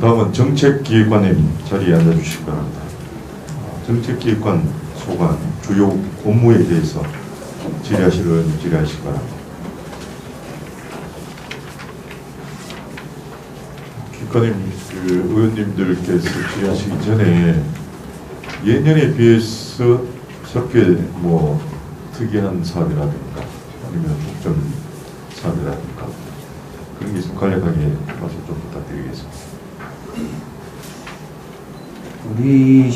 다음은 정책기획관님 자리에 앉아주시기 바랍니다. 정책기획관 소관 주요 업무에 대해서 질의하실 의원님 질의하시기 바랍니다. 기관님, 의원님들께서 질의하시기 전에 예년에 비해서 적게 특이한 사업이라든가 아니면 독점 사업이라든가 그런 게 있으면 간략하게 말씀 좀 부탁드리겠습니다. 우리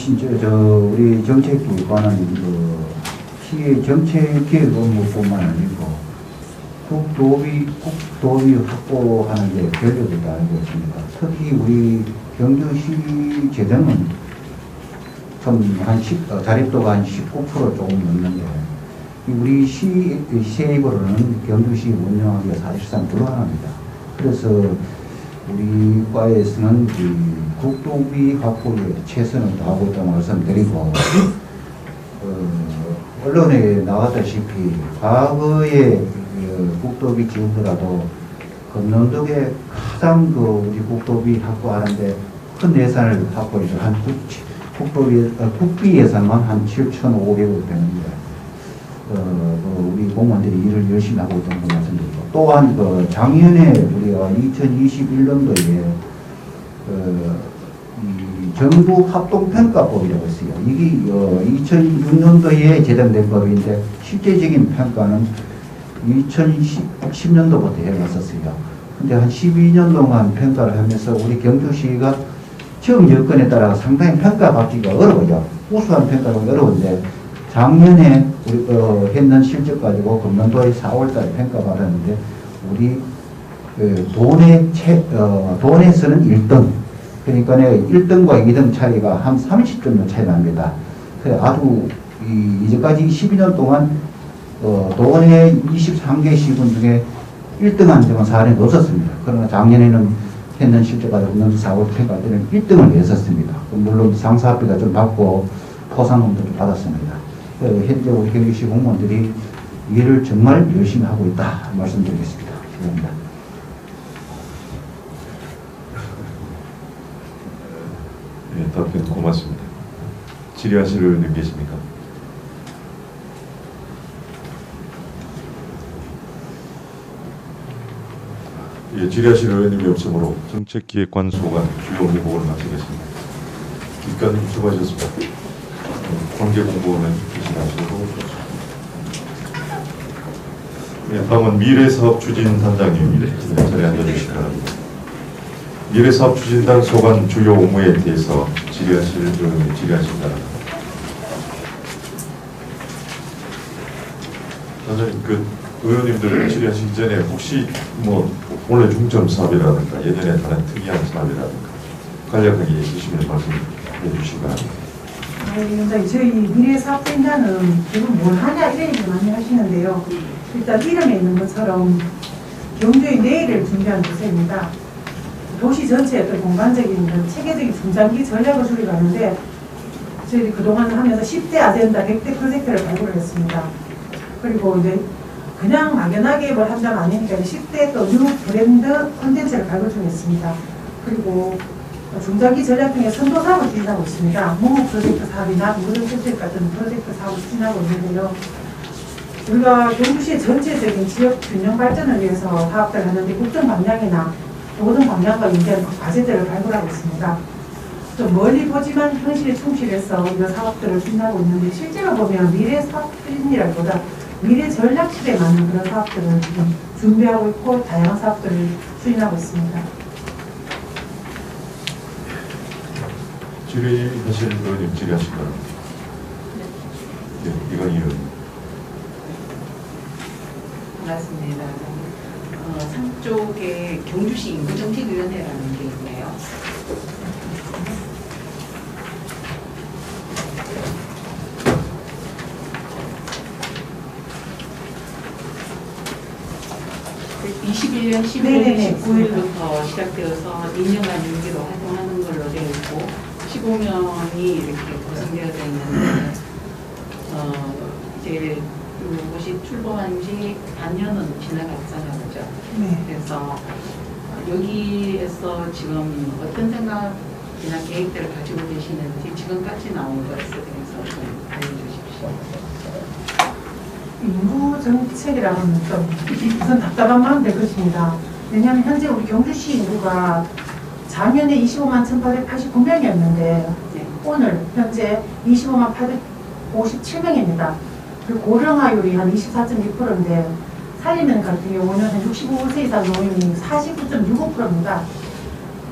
정책기관은 시의 정책기획 업무뿐만 아니고 국도비 확보하는 데 결력을 다하고 있습니다. 특히 우리 경주시 재정은 자립도가 한 19% 조금 넘는데 우리 시 세입으로는 경주시 운영하기가 사실상 불가능합니다. 그래서 우리 과에서는 국도비 확보에 최선을 다하고 있다고 말씀드리고 언론에 나왔다시피 과거에 국도비 지원더라도 금년도에 가장 우리 국도비 확보하는데 큰 예산을 확보해서 한 국비 예산만 한 7,500억 되는데 우리 공무원들이 일을 열심히 하고 있다는 걸 말씀드리고 또한 작년에 우리가 2021년도에 이 정부 합동평가법이라고 있어요. 이게 2006년도에 제정된 법인데 실제적인 평가는 2010년도부터 해왔었어요. 근데 한 12년 동안 평가를 하면서 우리 경주시가 지금 여건에 따라 상당히 평가받기가 어려워요. 우수한 평가가 어려운데 작년에 우리 했는 실적 가지고 금년도에 4월달에 평가받았는데 우리 돈에서는 1등 그러니까 1등과 2등 차이가 한 30점 차이 납니다. 그래 아주 이제까지 12년 동안 돈의 23개 시군 중에 1등한 적은 사례가 없었습니다. 그러나 작년에는 했는 실적 가지고 금년도 4월 평가 때는 1등을 했었습니다. 물론 상사비가 좀 받고 포상금도 좀 받았습니다. 현재 우리 경주시 공무원들이 일을 정말 열심히 하고 있다 말씀드리겠습니다. 감사합니다. 네, 답변 고맙습니다. 질의하실 의원님 계십니까? 예, 질의하실 의원님이 없으므로 정책기획관 소관 주요 회복을 마치겠습니다. 기관님 수고하셨습니다. 관계공무원은 계시나시고 네, 다음은 미래사업추진단장님입니다. 자리에 앉아주시기 바랍니다. 미래사업추진단 소관 주요 업무에 대해서 질의하실 의원님 질의하시기 바랍니다. 단장님, 의원님들 질의하시기 전에 혹시 원래 중점 사업이라든가 예전에 다른 특이한 사업이라든가 간략하게 있으시면 말씀해 주시기 바랍니다. 네, 저희 미래사업진단은 지금 뭘 하냐 이런 얘기 많이 하시는데요. 일단 이름에 있는 것처럼 경주의 내일을 준비하는 부서입니다. 도시 전체의 어떤 공간적인 체계적인 중장기 전략을 수립하는데 저희들이 그동안 하면서 10대 아젠다 100대 프로젝트를 발굴을 했습니다. 그리고 이제 그냥 막연하게 뭘 한다가 아니니까 10대 또 뉴 브랜드 콘텐츠를 발굴 중했습니다. 그리고 중장기 전략 중에 선도 사업을 추진하고 있습니다. 목목 프로젝트 사업이나 무료 주택 같은 프로젝트 사업을 추진하고 있는데요. 우리가 경주시의 전체적인 지역 균형 발전을 위해서 사업들을 하는데 국정 방향이나 모든 방향과 연계한 과제들을 발굴하고 있습니다. 좀 멀리 보지만 현실에 충실해서 이런 사업들을 추진하고 있는데 실제로 보면 미래 사업 추진이라기보다 미래 전략 시대에 맞는 그런 사업들을 지금 준비하고 있고 다양한 사업들을 추진하고 있습니다. 질의하실 의원님 질의하시기 바랍니다. 네, 이건 의원님. 반갑습니다. 상쪽에 경주시 인구정책위원회라는 게 있네요. 그 21년 11월 19일부터 시작되어서 2년간 임기로 활동하는 걸로 되어 있고 15명이 이렇게 구성되어 있는데 이제 이것이 출범한 지 반년은 지나갔잖아요, 그죠? 네. 그래서 여기에서 지금 어떤 생각이나 계획들을 가지고 계시는지 지금까지 나온 것에 대해서 좀 알려주십시오. 인구 정책이라는 좀 우선 답답한 마음 될 것입니다. 왜냐하면 현재 우리 경주시 인구가 작년에 25만 1,889명이었는데 네. 오늘 현재 25만 857명입니다. 그리고 고령화율이 한 24.2%인데 살리면 같은 경우는 한 65세 이상 노인이 49.65%입니다.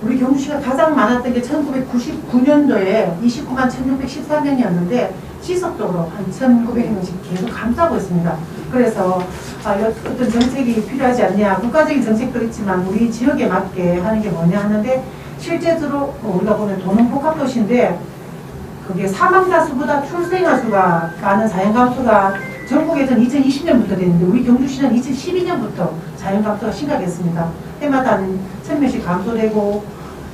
우리 경주시가 가장 많았던 게 1999년도에 29만 1,614명이었는데 지속적으로 한 1,900명씩 계속 감소하고 있습니다. 그래서 어떤 정책이 필요하지 않냐, 국가적인 정책도 있지만 우리 지역에 맞게 하는 게 뭐냐 하는데 실제로 우리가 보면 도농복합도시인데 그게 사망자 수보다 출생아 수가 많은 자연감소가 전국에서는 2020년부터 됐는데 우리 경주시는 2012년부터 자연감소가 심각했습니다. 해마다 한 1,000명씩 감소되고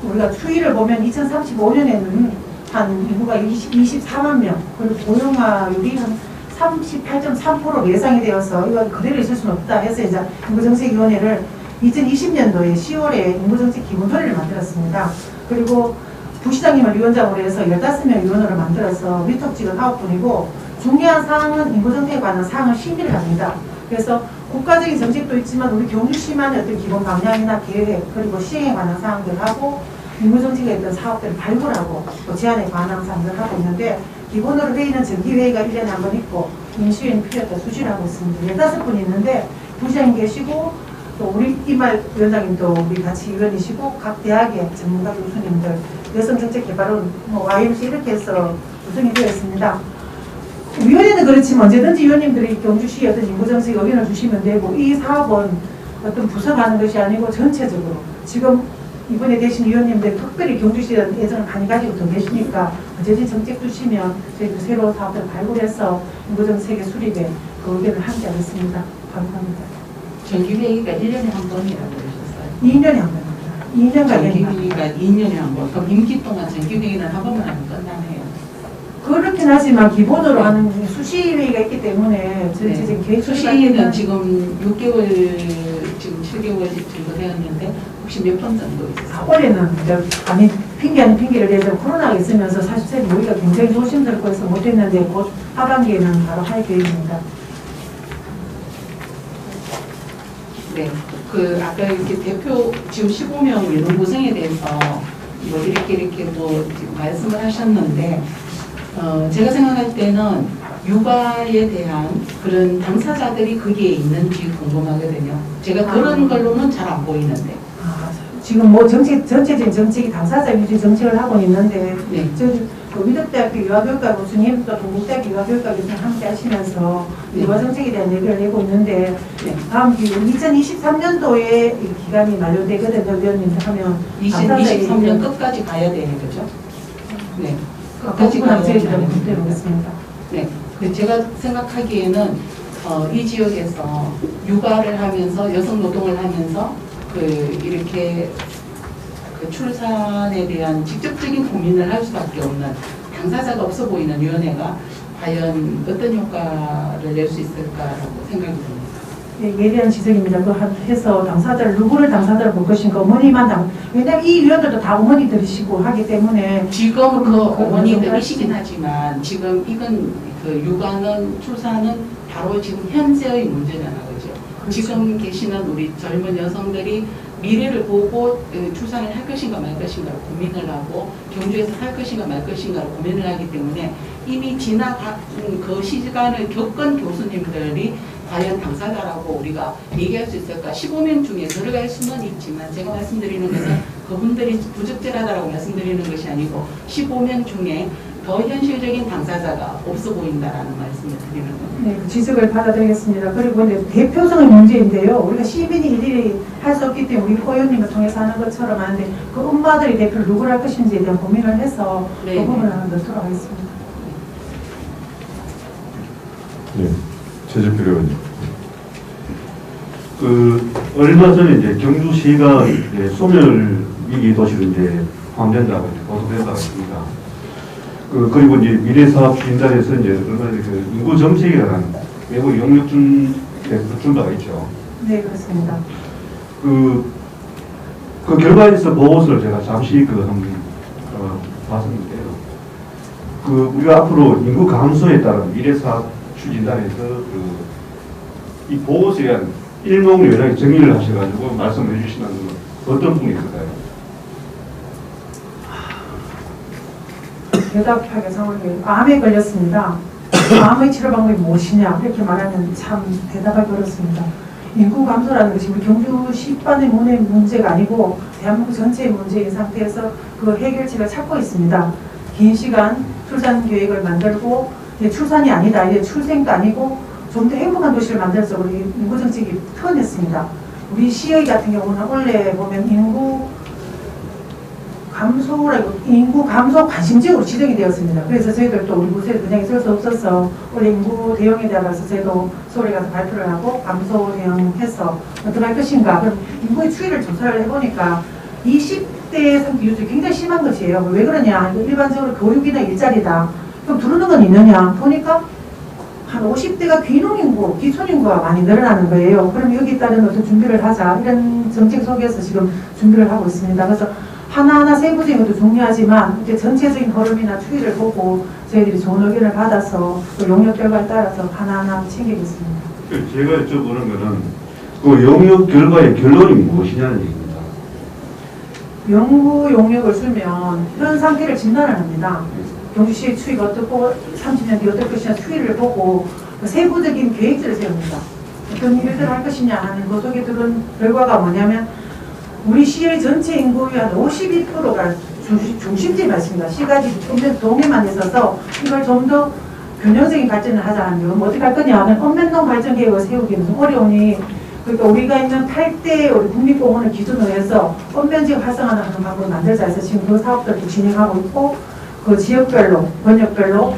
우리가 추이를 보면 2035년에는 한 인구가 24만 명, 그리고 고령화율이 한 38.3% 예상이 되어서 이건 그대로 있을 수는 없다 해서 이제 인구정책위원회를 2020년도에 10월에 인구정책 기본소리를 만들었습니다. 그리고 부시장님을 위원장으로 해서 15명 위원으로 만들어서 위촉직은 9분이고 중요한 사항은 인구정책에 관한 사항을 심의를 합니다. 그래서 국가적인 정책도 있지만 우리 경주시만의 어떤 기본 방향이나 계획 그리고 시행에 관한 사항들을 하고 인구정책에 있던 사업들을 발굴하고 또 제안에 관한 사항들을 하고 있는데 기본으로 회의는 정기회의가 1년에 한 번 있고 임시회의는 필요에 따라 수시를 하고 있습니다. 15분 있는데 부시장님 계시고 또 우리 이말 위원장님도 우리 같이 위원이시고 각 대학의 전문가 교수님들 여성정책개발원 YMC 이렇게 해서 구성이 되어 있습니다. 위원회는 그렇지만 언제든지 위원님들이 경주시에 어떤 인구정책 의견을 주시면 되고 이 사업은 어떤 부서가 하는 것이 아니고 전체적으로 지금 이번에 되신 위원님들 특별히 경주시에 애정을 많이 가지고 더 계시니까 언제든지 정책 주시면 저희가 새로운 사업들을 발굴해서 인구정책의 수립에 그 의견을 함께 하겠습니다. 감사합니다. 정기회의가 1년에 한 번이라고 그러셨어요. 2년에 한 번입니다. 2년간 정기회의가 2년에 한 번. 그럼 임기 동안 정기회의는 한 번만 하면 끝나네요. 그렇긴 하지만 기본으로 하는 수시회의가 있기 때문에 전체적인 계획 수시회의는 지금 6개월, 지금 7개월 정도 되었는데 혹시 몇 번 정도 있었어요? 올해는 아니 핑계 아닌 핑계를 대서 코로나가 있으면서 사실 우리가 굉장히 조심스럽고 해서 못했는데 곧 하반기에는 바로 할 계획입니다. 네, 아까 이렇게 대표 지금 15명 예능구성에 대해서 뭐 이렇게 뭐 말씀을 하셨는데 제가 생각할 때는 육아에 대한 그런 당사자들이 거기에 있는지 궁금하거든요. 제가 그런 걸로는 잘 안 보이는데. 지금 뭐 전체적인 정책이 당사자 위주 정책을 하고 있는데 네. 그 위덕대학교 유아교육과 교수님 또 동국대학교 유아교육과 교수님 함께 하시면서 네. 유아정책에 대한 얘기를 내고 있는데 네. 다음 2023년도에 기간이 만료되거든요. 위원님들 하면 2023년 끝까지 가야 되는 거죠? 네. 끝까지 가야 되는 문제로 있습니다. 네. 제가 생각하기에는 이 지역에서 육아를 하면서 여성 노동을 하면서 이렇게 출산에 대한 직접적인 고민을 할 수밖에 없는 당사자가 없어 보이는 위원회가 과연 어떤 효과를 낼 수 있을까라고 생각이 듭니다. 네, 예리한 지적입니다. 해서 누구를 당사자를 볼 것인가, 어머니만 왜냐면 이 위원들도 다 어머니들이시고 하기 때문에. 지금 어머니들이시긴 하지만 지금 이건 육아는, 출산은 바로 지금 현재의 문제잖아요. 그렇죠? 지금 계시는 우리 젊은 여성들이 미래를 보고 출산을 할 것인가 말 것인가를 고민을 하고 경주에서 살 것인가 말 것인가를 고민을 하기 때문에 이미 지나간 그 시간을 겪은 교수님들이 과연 당사자라고 우리가 얘기할 수 있을까? 15명 중에 들어갈 수는 있지만 제가 말씀드리는 것은 그분들이 부적절하다고 말씀드리는 것이 아니고 15명 중에 더 현실적인 당사자가 없어 보인다라는 말씀을 드리는 겁니다. 네, 그 지적을 받아들이겠습니다. 그리고 이제 대표성의 문제인데요. 우리가 시민이 일일이 할 수 없기 때문에 우리 호연님을 통해서 하는 것처럼 하는데 그 엄마들이 대표를 누구를 할 것인지에 대한 고민을 해서 네, 그 부분을 하나 넣도록 하겠습니다. 네, 최재필 의원님. 얼마 전에 이제 경주시가 이제 소멸 위기 도시로 이제 포함된다고 보도된다고 했습니다. 그리고 이제 미래사업 추진단에서 이제 얼마 전에 인구 정책이라는 외부 용역 준 바가 있죠. 네, 그렇습니다. 그 결과에서 보고서를 제가 잠시 봤었는데요. 그 우리가 앞으로 인구 감소에 따른 미래사업 추진단에서 이 보고서에 대한 일목요연하게 정리를 하셔가지고 말씀해 주시면 어떤 분이 있을까요? 대답하게 상황이 암에 걸렸습니다. 암의 치료 방법이 무엇이냐 이렇게 말하면 참 대답하기 어렵습니다. 인구 감소라는 것이 우리 경주시만의 문제가 아니고 대한민국 전체의 문제인 상태에서 그 해결책을 찾고 있습니다. 긴 시간 출산 계획을 만들고 이제 출산이 아니다, 이제 출생도 아니고 좀 더 행복한 도시를 만들어서 우리 인구 정책이 표현했습니다. 우리 시의 같은 경우는 원래 보면 인구 감소 관심지역으로 지정이 되었습니다. 그래서 저희들도 우리 부서에 그냥 있을 수 없어서 원래 인구 대응에 대해서 저희도 서울에 가서 발표를 하고 감소 대응해서 어떻게 할 것인가. 그럼 인구의 추이를 조사를 해보니까 20대 상태 유출이 굉장히 심한 것이에요. 왜 그러냐? 일반적으로 교육이나 일자리다. 그럼 두르는 건 있느냐? 보니까 한 50대가 귀농인구, 기촌인구가 많이 늘어나는 거예요. 그럼 여기에 따른 어떤 준비를 하자. 이런 정책 속에서 지금 준비를 하고 있습니다. 그래서 하나하나 세부적인 것도 중요하지만 이제 전체적인 흐름이나 추이를 보고 저희들이 좋은 의견을 받아서 또 용역 결과에 따라서 하나하나 챙기겠습니다. 제가 여쭤보는 거는 그 용역 결과의 결론이 무엇이냐는 얘기입니다. 연구 용역을 주면 현 상태를 진단을 합니다. 경주시의 추이가 어떻고 30년 뒤 어떨 것이냐 추이를 보고 세부적인 계획들을 세웁니다. 어떤 일들을 할 것이냐 하는 그 속에 들은 결과가 뭐냐면 우리 시의 전체 인구의 한 52%가 중심지에 맞습니다. 시가 동해만 있어서 이걸 좀 더 균형적인 발전을 하자 하면 뭐 어떻게 할 거냐 하면 언면동 발전 계획을 세우기는 좀 어려우니 그러니까 우리가 있는 8대 우리 국립공원을 기준으로 해서 언면지역 활성화를 하는 방법을 만들자 해서 지금 그 사업들도 진행하고 있고 그 지역별로, 번역별로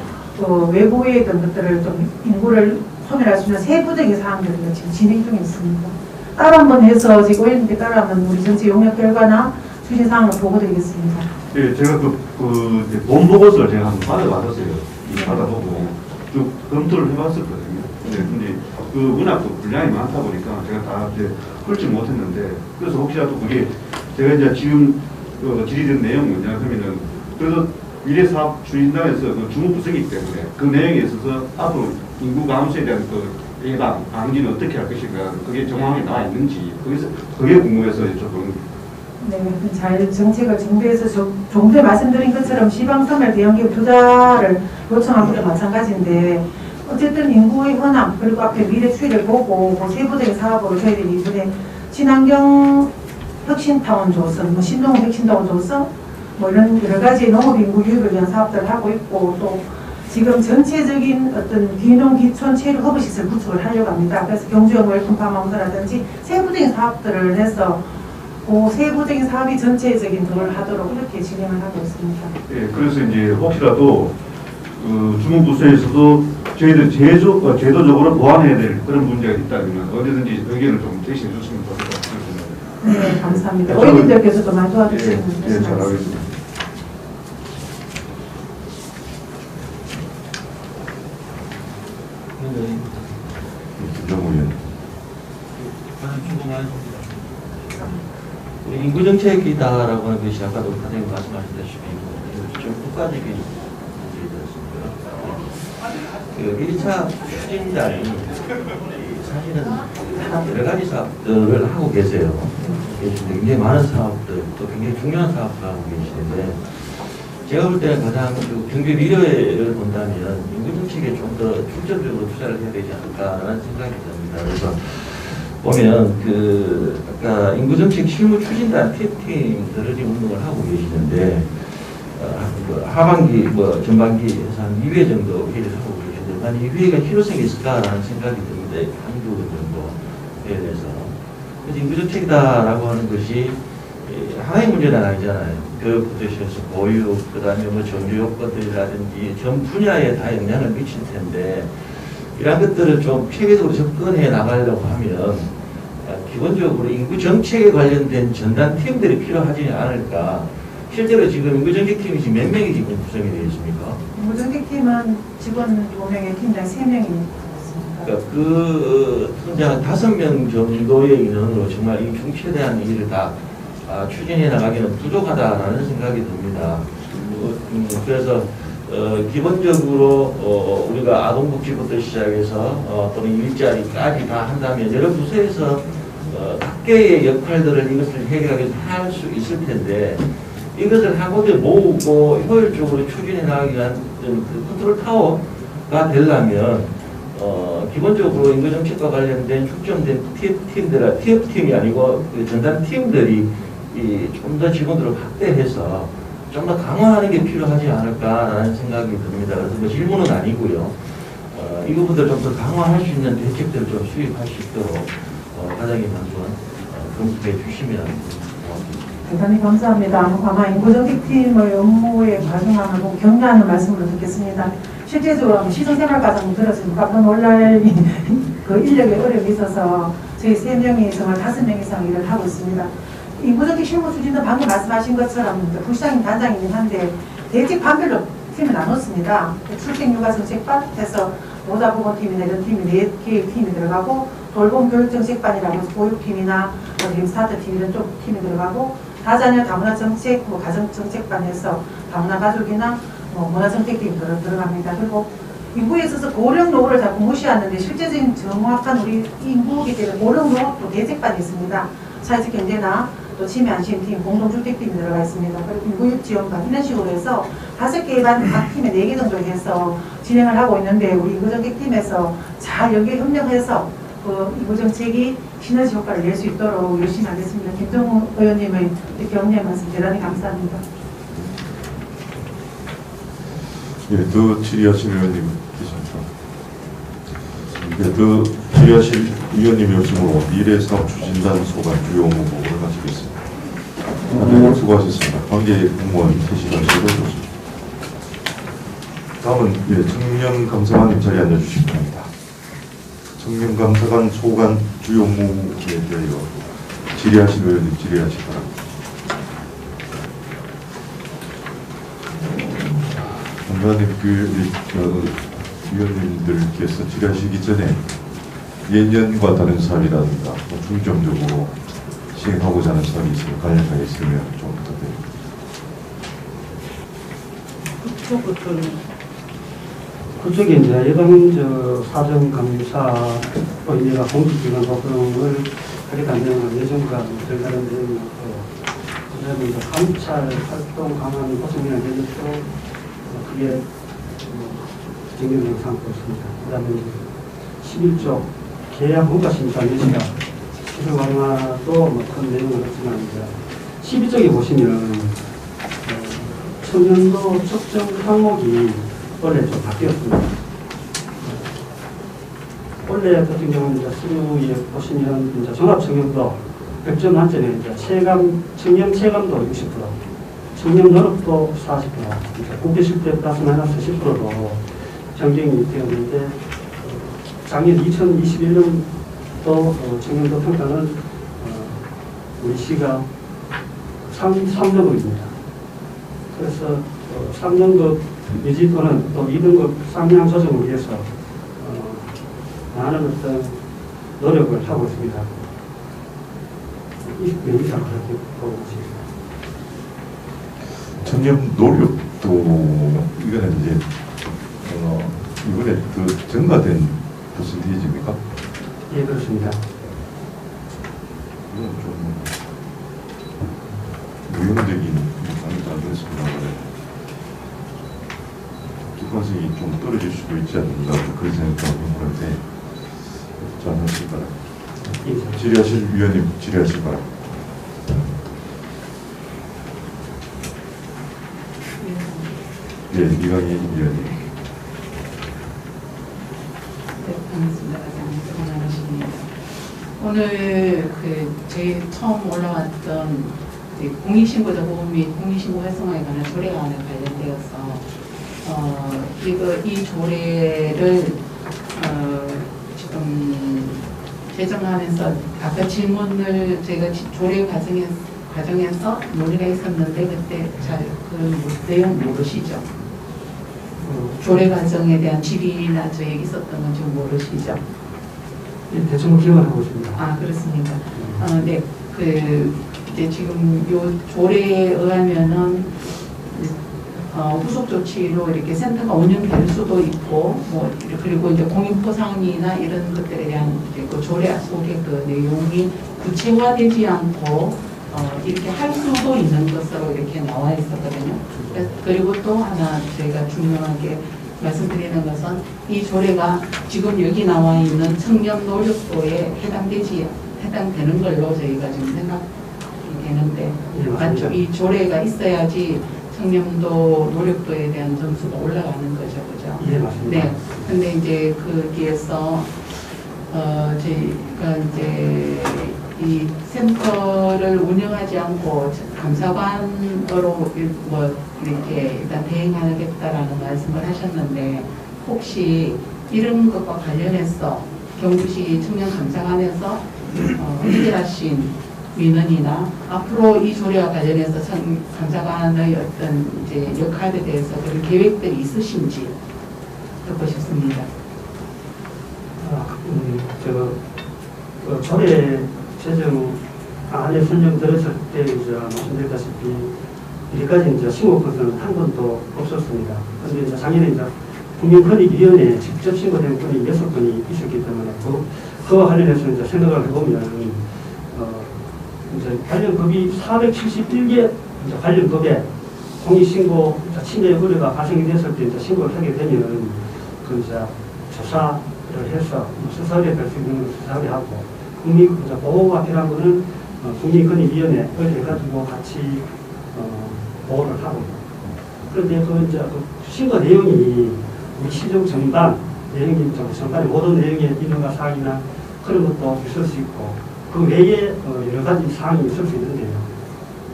외부에 있던 것들을 좀 인구를 소멸할 수 있는 세부적인 사항들을 지금 진행 중에 있습니다. 따로 한번 해서 지금 오일님께 따로 한번 우리 전체 용역 결과나 추진 사항을 보고드리겠습니다. 예, 제가 본 보고서를 제가 한번 받아봤었어요. 받아보고 쭉 검토를 해봤었거든요. 네, 근데 그 워낙 또 분량이 많다 보니까 제가 다 이제 훑지 못했는데 그래서 혹시라도 그게 제가 이제 지금 질의된 내용이 뭐냐 하면은 그래서 미래사업 추진단에서 그 주무부서이기 때문에 그 내용에 있어서 앞으로 인구 감소에 대한 예방, 방지는 어떻게 할 것인가 그게 정황에 나와 있는지 그게 궁금해서 조금 네, 잘 정책을 준비해서 좀 전에 말씀드린 것처럼 지방소멸 대형기업 투자를 요청한 것도 마찬가지인데 어쨌든 인구의 현황 그리고 앞에 미래 추이를 보고 뭐 세부적인 사업으로 저희들이 이번에 친환경 혁신타운 조성, 뭐 신농 혁신타운 조성 뭐 이런 여러 가지 농업 인구 유입을 위한 사업들을 하고 있고 또 지금 전체적인 어떤 귀농 기촌 체류 허브 시설 구축을 하려고 합니다. 그래서 경주형 웰컴 파마우스라든지 세부적인 사업들을 해서 그 세부적인 사업이 전체적인 그걸 하도록 이렇게 진행을 하고 있습니다. 예, 그래서 이제 혹시라도 주무부서에서도 저희들 제도적으로 보완해야 될 그런 문제가 있다면 언제든지 의견을 좀 제시해 주시면 좋을 것 같습니다. 네, 감사합니다. 의원님들께서도 많이 도와주시는 예, 잘하겠습니다. 인구정책이다라고 하는 것이 아까도 과장님 말씀하셨다시피 좀 국가적인 문제였습니다. 그 1차 추진단이 사실은 여러 가지 사업들을 하고 계세요. 굉장히 많은 사업들, 또 굉장히 중요한 사업을 하고 계시는데 제가 볼 때는 가장 경제 미래를 본다면 인구정책에 좀 더 중점적으로 투자를 해야 되지 않을까라는 생각이 듭니다. 그래서 보면 아까 인구정책 실무 추진단 팀들이 운동을 하고 계시는데 하반기 전반기 해서 한 2회 정도 회의를 하고 계시는데 한 2회가 필요성이 있을까라는 생각이 드는데 한두 정도에 대해서 그래서 인구정책이다라고 하는 것이 하나의 문제는 아니잖아요. 교육부터 시작해서 보육, 그 다음에 정규 요건들이라든지 전 분야에 다 영향을 미칠 텐데 이런 것들을 좀 체계적으로 접근해 나가려고 하면 기본적으로 인구 정책에 관련된 전담 팀들이 필요하지 않을까. 실제로 지금 인구 정책팀이 지금 몇 명이 지금 구성이 되어 있습니까? 인구 정책팀은 직원 2명에 팀장 3명이 있습니다. 그러니까 팀장 5명 정도의 인원으로 정말 이 중체대한 일을 다 추진해 나가기는 부족하다라는 생각이 듭니다. 그래서 기본적으로 우리가 아동복지부터 시작해서 또는 일자리까지 다 한다면 여러 부서에서 각계의 역할들을 이것을 해결하기 위해서 할 수 있을 텐데 이것을 한 곳에 모으고 효율적으로 추진해 나가기 위한 그 컨트롤 타워가 되려면 기본적으로 인구정책과 관련된 축적된 TF팀이 아니고 그 전담 팀들이 좀 더 직원들을 확대해서 좀 더 강화하는 게 필요하지 않을까라는 생각이 듭니다. 그래서 뭐 질문은 아니고요. 이 부분들 좀 더 강화할 수 있는 대책들을 좀 수립할 수 있도록 과장님 한번 검토해 주시면 고맙습니다. 대단히 감사합니다. 아마 인구정책팀의 업무에 과중하고 격려하는 말씀을 듣겠습니다. 실제적으로 시정생활과정 들었으면 깜짝 놀랄 그 인력의 어려움이 있어서 저희 3명이 정말 5명 이상 일을 하고 있습니다. 인구정책 실무 추진도 방금 말씀하신 것처럼 부시장님 단장이긴 한데 대책 반별로 팀을 나눴습니다. 출생육아 정책반에서 노자보건팀이나 이런 팀이 4개의 팀이 들어가고 돌봄 교육정책반이라고 해서 보육팀이나 스타트팀 이런 쪽 팀이 들어가고 다자녀 다문화 정책, 가정정책반에서 다문화 가족이나 문화정책팀이 들어갑니다. 그리고 인구에 있어서 고령 노후를 자꾸 무시하는데 실제적인 정확한 우리 인구이기 때문에 고령 노후도 대책반이 있습니다. 사회적 경제나 또 치매안심팀, 공동주택팀이 들어가 있습니다. 그리고 인구지원반 이런 식으로 해서 5개의 반, 각 팀에 4개 정도 해서 진행을 하고 있는데 우리 인구정책팀에서 잘 여기에 협력해서 그 인구정책이 시너지 효과를 낼 수 있도록 열심히 하겠습니다. 김정우 의원님의 격려 말씀 대단히 감사합니다. 예, 더 질의하실 의원님 계십니까? 예, 더 질의하실 의원님 요청으로 미래사업추진단 소관 주요 업무 보고를 마치겠습니다. 수고하셨습니다. 관계 공무원 3시간 쉬어주셨습니다. 다음은 청년감사관님 자리에 앉아주시기 바랍니다. 청년감사관 소관 주요 업무에 대하여 질의하실 의원님 질의하시기 바랍니다. 위원님들께서 질의하시기 전에 예년과 다른 사업이라든가 중점적으로 시행하고자 하는 사업이 있으면 간략하게 설명 좀 부탁드립니다. 그쪽에 이제 예방 사정감사로 인해서 공직기관 활동을 하겠다는 예정과 별다른 내용이 없고, 그다음에 이제 감찰 활동 강화 보충이나 이런 것도 그게 정경을 삼고 있습니다. 그다음에 11조 계약 문과심사 예시가 시설 강화도 큰 내용은 없지만 이제 12쪽에 보시면 청년도 측정 항목이 원래 좀 바뀌었습니다. 원래 같은 경우는 이제 수에 보시면 이제 종합청년도 100점 만점에 이제 청년 체감도 60%, 청년 노력도 40%, 그러니까 국회 실태 플러스 마이너스 10%로 경쟁이 되었는데 작년 2021년도 청년도 평가는 우리 시가 3등급입니다. 그래서 3등급 유지 또는 또 2등급 상향 조정을 위해서 많은 어떤 노력을 하고 있습니다. 20명 이상 그렇게 보고 있습니다. 청년 노력도 이거는 이제 이번에 그 증가된 퍼센테이지입니까? 예, 그렇습니다. 이건 좀 무용적인 감이 안 됐습니다. 객관성이 좀 떨어질 수도 있지 않는가 그런 생각도 하는데 잘 하실 바랍니다. 예. 질의하실 위원님 질의하실 바랍니다. 예, 이강희 위원님. 네, 반갑습니다. 고생하십니다. 오늘 제일 처음 올라왔던 공익신고자 보험 및 공익신고 활성화에 관한 조례안에 관련되어서 이 조례를 지금 제정하면서 아까 질문을 제가 조례 과정에서 논의가 있었는데 그때 잘 그 내용 모르시죠? 조례 과정에 대한 질의나 저 얘기 있었던 건 지금 모르시죠? 예, 대충 기억을 하고 있습니다. 아, 그렇습니까? 네, 이제 지금 요 조례에 의하면은 후속 조치로 이렇게 센터가 운영될 수도 있고, 뭐 그리고 이제 공인포상이나 이런 것들에 대한 이제 그 조례 속의 그 내용이 구체화되지 않고 이렇게 할 수도 있는 것으로 이렇게 나와 있었거든요. 그리고 또 하나 저희가 중요하게 말씀드리는 것은 이 조례가 지금 여기 나와 있는 청년 노력도에 해당되는 걸로 저희가 지금 생각이 되는데, 맞죠? 이 조례가 있어야지 청년도 노력도에 대한 점수가 올라가는 거죠, 그죠? 예, 맞습니다. 네. 근데 이제 거기에서 저희가 이제 이 센터를 운영하지 않고 감사관으로 뭐 이렇게 일단 대행하겠다라는 말씀을 하셨는데, 혹시 이런 것과 관련해서 경주시 청년감사관에서 해결하신 민원이나 앞으로 이 조례와 관련해서 감사관의 어떤 이제 역할에 대해서 그런 계획들이 있으신지 듣고 싶습니다. 제가 조례 제정 안에 설명드렸을 때 이제 말씀드렸다시피 이제까지 이제 신고 건은 한 번도 없었습니다. 그런데 이제 작년에 이제 국민권익위원회에 직접 신고된 건이 6건이 있었기 때문에 그와 관련해서 이제 생각을 해보면 이제 관련 법이 471개 이제 관련 법에 공익신고 침해 의뢰가 발생이 됐을 때 이제 신고를 하게 되면 그 이제 조사를 해서 수사에 될 수 있는 수사를 하고 국민 보호가 필요한 거는 국민권익위원회를 해가지고 같이 보호를 하고. 그런데 그 이제 그 신고 내용이 우리 시정 전반 내용이 전반의 모든 내용에 인허가 사항이나 그런 것도 있을 수 있고 그 외에 여러 가지 사항이 있을 수 있는데요.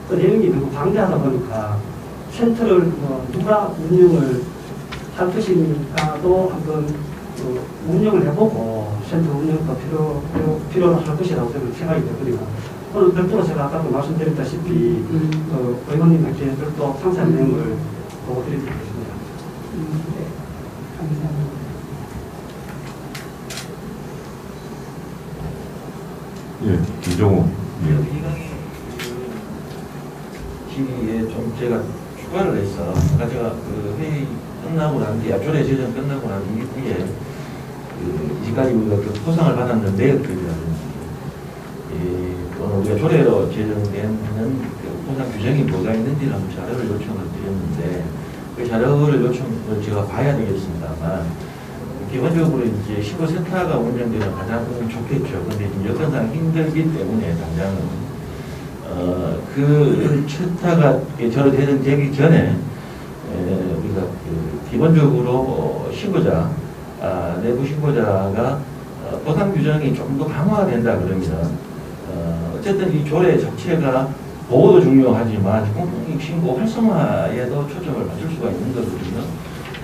그 내용이 너무 방대하다 보니까 센터를 누가 운영을 할 것인가도 한번 운영을 해보고 센터 운영도 필요할 것이라고 저는 생각이 되거든요. 오늘 별도로 제가 아까도 말씀드렸다시피 의원님께 별도 상세한 내용을 보고 드리겠습니다. 네, 감사합니다. 예, 이종호. 예. 이강희 시기에 좀 제가 추가를 해서 아까 제가 그 회의 끝나고 난 뒤에 조례 제정 끝나고 난 이후에 이제까지 우리가 그 포상을 받았는 내역들이라든지 우리가 조례로 제정되는 그 포상 규정이 뭐가 있는지를 한번 자료를 요청을 드렸는데 그 자료를 요청을 제가 봐야 되겠습니다만 기본적으로 이제 신고센터가 운영되면 가장 좋겠죠. 근데 지금 여건상 힘들기 때문에 당장은 그 센터가 되기 전에 우리가 기본적으로 신고자 내부 신고자가 보상 규정이 좀 더 강화된다 그럽니다. 어쨌든 이 조례 자체가 보호도 중요하지만 공익 신고 활성화에도 초점을 맞출 수가 있는 거거든요.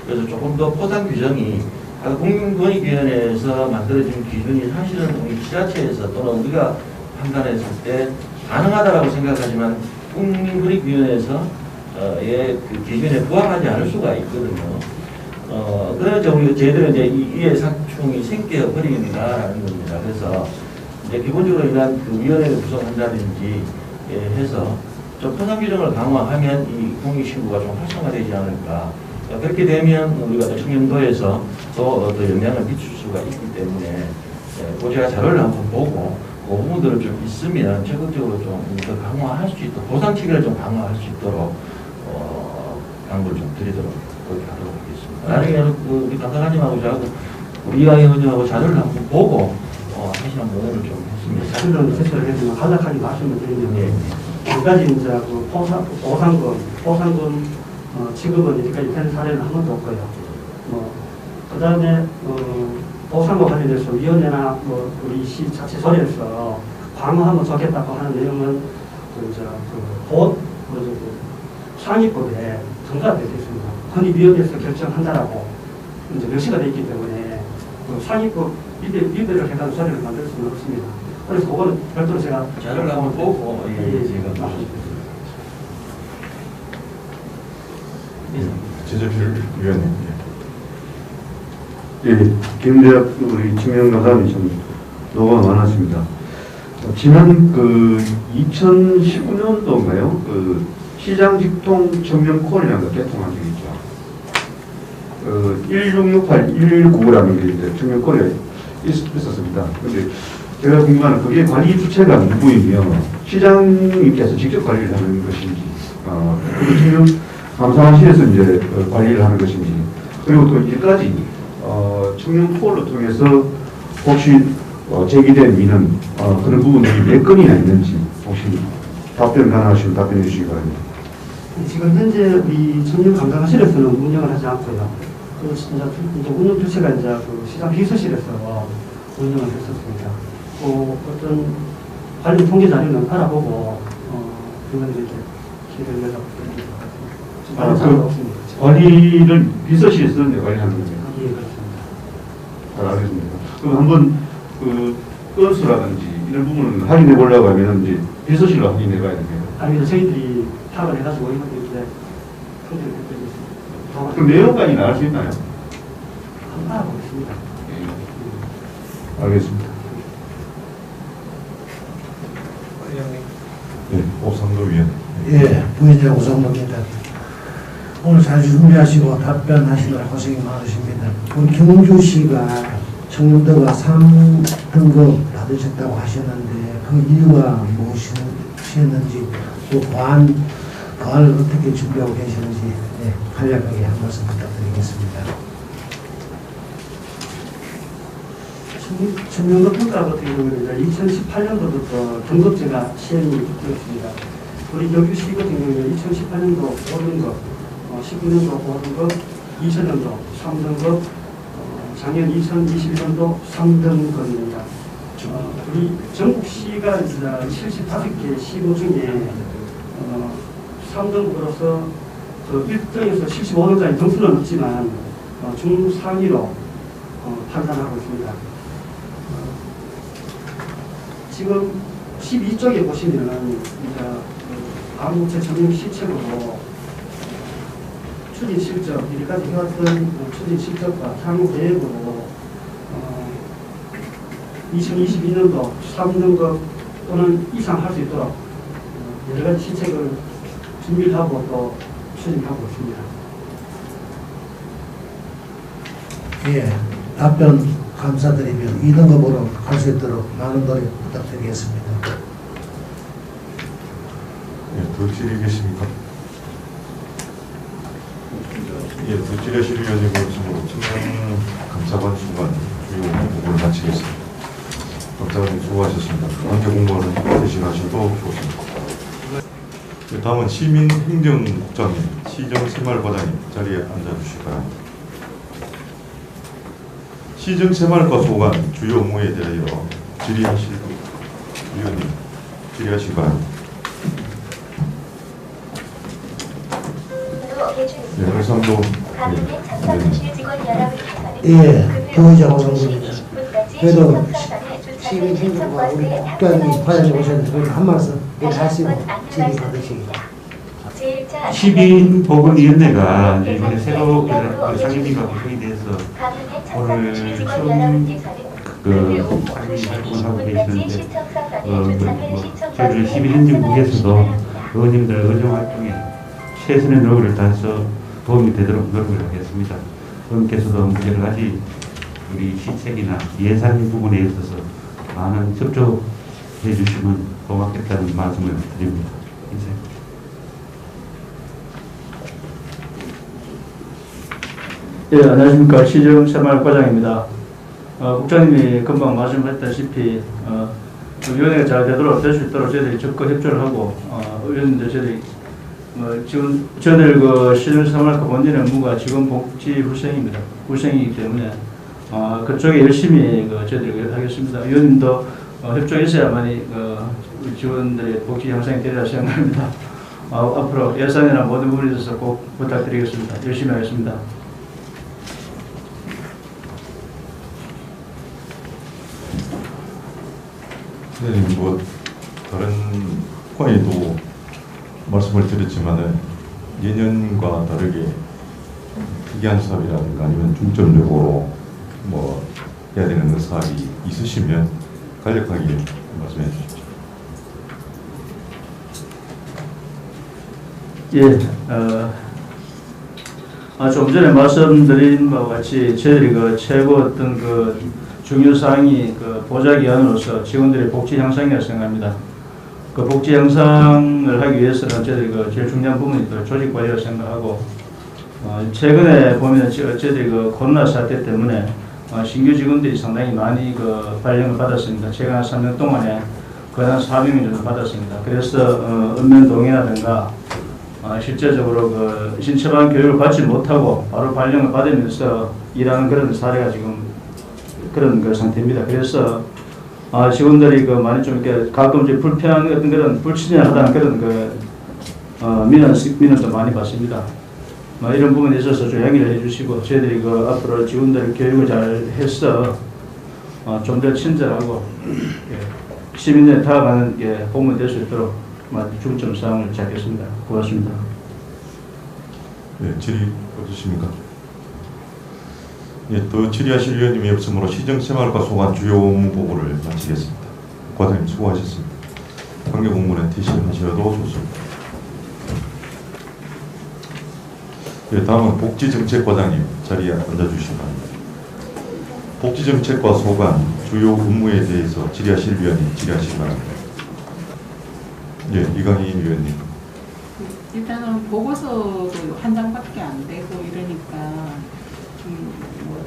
그래서 조금 더 보상 규정이 국민권익위원회에서 만들어진 기준이 사실은 우리 지자체에서 또는 우리가 판단했을 때 가능하다고 생각하지만 국민권익위원회에서 그 기준에 부합하지 않을 수가 있거든요. 그래서 우리가 제대로 이제 이해 상충이 생겨 버리는다라는 겁니다. 그래서 이제 기본적으로 이런 그 위원회를 구성한다든지 해서 좀 포상 규정을 강화하면 이 공익신고가 좀 활성화되지 않을까. 그렇게 되면 우리가 청년도에서 더 영향을 미칠 수가 있기 때문에 그 제가 자료를 한번 보고 그 부분들을 좀 있으면 적극적으로 좀 더 강화할 수 있도록 보상 체계를 좀 강화할 수 있도록 당부를 좀 드리도록 그렇게 하도록 하겠습니다. 나중에 우리 감사관님하고 저하고 우리 이강희 의원님하고 자료를 한번 보고 하시는 모델을 좀 했습니다. 자료는 제출을 했지만 간략하게 말씀을 드리면 두 가지 이제 그 보상금 지급은 여기까지 된 사례는 한 번도 없고요. 그 다음에 보상과 관련해서 위원회나 우리 시 자체 조례에서 강화하면 좋겠다고 하는 내용은 상위법에 전가가 되어 있습니다. 권익위원회에서 결정한다라고 이제 명시가 되어 있기 때문에 상위법 위배를 해당 조례를 만들 수는 없습니다. 그래서 그거는 별도로 제가 자료를 한번 보고 제가 제재필위원회. 예, 김대학 우리 청년가사님 좀 노고가 많았습니다. 지난 그 2019년도인가요? 그 시장 직통 청년 콜이라는 거 개통한 적이 있죠. 1668, 119라는 게 이제 청년 콜이 있었습니다. 근데 제가 궁금한 그게 관리 주체가 누구이며 시장님께서 직접 관리를 하는 것인지, 그리고 청년 감사원실에서 이제 관리를 하는 것인지, 그리고 또 이제까지 청년 콜을 통해서 혹시 제기된 민원 그런 부분들이 몇 건이나 있는지 혹시 답변 가능하시면 답변해 주시기 바랍니다. 지금 현재 우리 청년 감사실에서는 운영을 하지 않고요. 그 진짜 운영 주체가 이제 그 시장 비서실에서 운영을 했었습니다. 어떤 관련 통계 자료는 알아보고 그분들에게 기회를 내서 많은 사항은 없습니다. 관리를 비서실에서 관리하는 겁니다. 예, 그렇습니다. 알겠습니다. 그럼 한번 그 건수라든지 이런 부분은 확인해 보려고 하면 이제 비서실로 확인해 봐야 됩니다. 아닙니다. 저희들이 파악을 해가지고 이분들께 통계를 해드리겠습니다. 그 내용까지 나올 수 있나요? 한번 알아보겠습니다. 알겠습니다. 네, 오상도 위원. 예, 부회장 오상모입니다. 오늘 잘 준비하시고 답변하시느라 고생이 많으십니다. 우리 경주시가 청년도가 3등급 받으셨다고 하셨는데 그 이유가 무엇이었는지 또 보안을 어떻게 준비하고 계시는지 간략하게 한 말씀 부탁드리겠습니다. 청년도 평가 같은 경우는 2018년도부터 등급제가 시행이 되었습니다. 우리 여주시 같은 경우는 2018년도 5등급, 19년도 5등급, 2000년도 3등급, 작년 2021년도 3등급입니다. 우리 전국시가 75개 시도 중에 3등급으로서 그 1등에서 75등까지 등수는 없지만 중상위로 판단하고 있습니다. 지금 12쪽에 보시면은 한국제 전용 시책으로 추진 실적, 이제까지 해왔던 추진 실적과 향후 계획으로 2022년도 3등급 또는 이상 할 수 있도록 여러 가지 시책을 준비를 하고 또 추진하고 있습니다. 예, 답변 감사드리며 2등급으로 갈 수 있도록 많은 노력 부탁드리겠습니다. 예, 더 질의겠습니까? 예, 더 질의하실 위원님 말씀으로 청년 감사관 순간 주요 공부를 마치겠습니다. 감사관님 수고하셨습니다. 관계 공부는 대신하셔도 좋습니다. 네, 다음은 시민행정국장님, 시정새마을과장님 자리에 앉아주시기 바랍니다. 시정새마을과 소관 주요 업무에 대하여 질의하실 위원님 질의하시기 바랍니다. 네, 할삼도 예, 부회장 오성구입니다. 그래도 시민행정과 우리 국장님 과장님 오셨는데 그래도 한 말씀 하시고 질의 받으시기. 시민보건위원회가 이번에 새로 상임위가 구성이 돼서 오늘 처음 활동하고 계시는데 저희들 시민행정국에서도 의원님들 의정활동에 최선의 노력을 다해서 도움이 되도록 노력을 하겠습니다. 의원께서도 여러 가지 우리 시책이나 예산 부분에 있어서 많은 협조해 주시면 고맙겠다는 말씀을 드립니다. 이제. 예, 안녕하십니까. 시정새마을과장입니다. 국장님이 금방 말씀하셨다시피 위원회가 잘 되도록 될 수 있도록 저희들이 적극 협조를 하고 의원님들 저희들이 지금 저희들 그 시정새마을과 본연의 업무가 직원복지후생입니다. 후생이기 때문에 그쪽에 열심히 저희들이 하겠습니다. 위원님도 협조했어야만이 직원들의 복지 향상이 되리라 생각합니다. 앞으로 예산이나 모든 부분에 있어서 꼭 부탁드리겠습니다. 열심히 하겠습니다. 네, 뭐 다른 건에도 말씀을 드렸지만은 예년과 다르게 특이한 사업이라든가 아니면 중점적으로 뭐 해야 되는 사업이 있으시면 간략하게 말씀해 주십시오. 예, 좀 전에 말씀드린 바와 같이 저희들이 그 최고 어떤 그 중요 사항이 그 보좌 기관으로서 직원들의 복지 향상이라고 생각합니다. 그 복지 향상을 하기 위해서는 저희들이 그 제일 중요한 부분이 또 조직 관리라고 생각하고, 최근에 보면 저희들이 그 코로나 사태 때문에 신규 직원들이 상당히 많이 그 발령을 받았습니다. 최근 한 3년 동안에 거의 한 400명 정도 받았습니다. 그래서 읍면동이라든가 실제적으로 그 신체방 교육을 받지 못하고 바로 발령을 받으면서 일하는 그런 사례가 지금 그런 그 상태입니다. 그래서 직원들이 그 많이 좀 이렇게 가끔 이제 불편한 어떤 그런 불친절하다는 그런 그 민원도 많이 받습니다. 이런 부분에 있어서 좀 양해를 해주시고 저희들이 그 앞으로 직원들 교육을 잘 해서 좀 더 친절하고 시민들에 다가가는 공무원이 될 수 있도록 중점 사항을 잡겠습니다. 고맙습니다. 네, 질의 없으십니까? 예, 또 질의하실 위원님이 없으므로 시정새마을과 소관 주요 업무 보고를 마치겠습니다. 과장님 수고하셨습니다. 관계 공무원에 퇴실하셔도 좋습니다. 예, 다음은 복지정책과장님 자리에 앉아주시기 바랍니다. 복지정책과 소관 주요 업무에 대해서 질의하실 위원님 질의하시기 바랍니다. 예, 이강희 위원님. 일단은 보고서도 한 장밖에 안 되고 이러니까 좀 뭐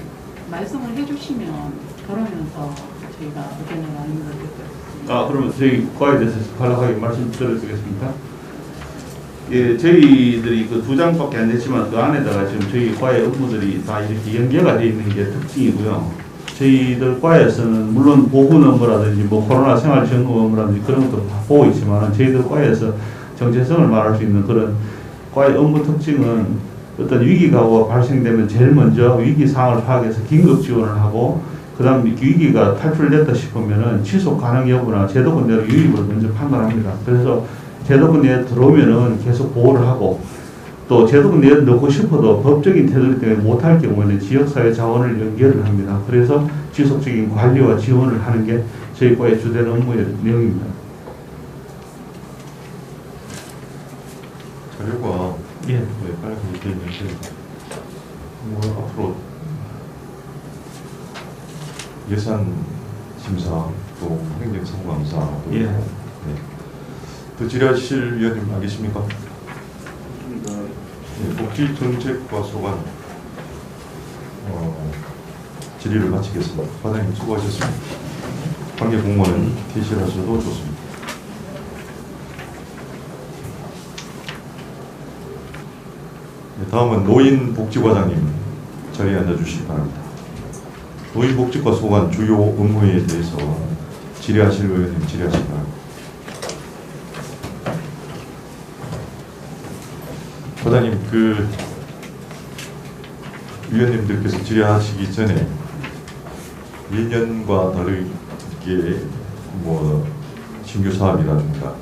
말씀을 해주시면 그러면서 저희가 의견을 나누는 것 같습니다. 그러면 저희 과에 대해서 간략하게 말씀드리겠습니다. 예, 저희들이 그 2장밖에 안 됐지만 그 안에다가 지금 저희 과의 업무들이 다 이렇게 연계가 되어 있는 게 특징이고요. 저희들 과에서는 물론 보훈 업무라든지 뭐 코로나 생활 점검 업무라든지 그런 것도 다 보고 있지만 저희들 과에서 정체성을 말할 수 있는 그런 과의 업무 특징은 어떤 위기가 발생되면 제일 먼저 위기 상황을 파악해서 긴급 지원을 하고 그 다음 위기가 탈출됐다 싶으면은 지속 가능 여부나 제도권 내로 유입을 먼저 판단합니다. 그래서 제도권 내에 들어오면은 계속 보호를 하고 또 제도권 내에 넣고 싶어도 법적인 테두리 때문에 못할 경우에는 지역사회 자원을 연결을 합니다. 그래서 지속적인 관리와 지원을 하는 게 저희 과의 주된 업무의 내용입니다. 자료가 예. 빨리 이렇게 있는데 뭐 앞으로 예산 심사 또 행정상무감사 또 예. 네. 더 질의하실 위원님 안 계십니까? 네, 복지정책과 소관 질의를 마치겠습니다. 과장님 수고하셨습니다. 관계 공무원은 퇴실하셔도 좋습니다. 네, 다음은 노인복지과장님 자리에 앉아주시기 바랍니다. 노인복지과 소관 주요 업무에 대해서 질의하실 의원님 질의하시기 바랍니다. 과장님, 그 위원님들께서 질의하시기 전에 예년과 다르게 뭐 신규 사업이라든가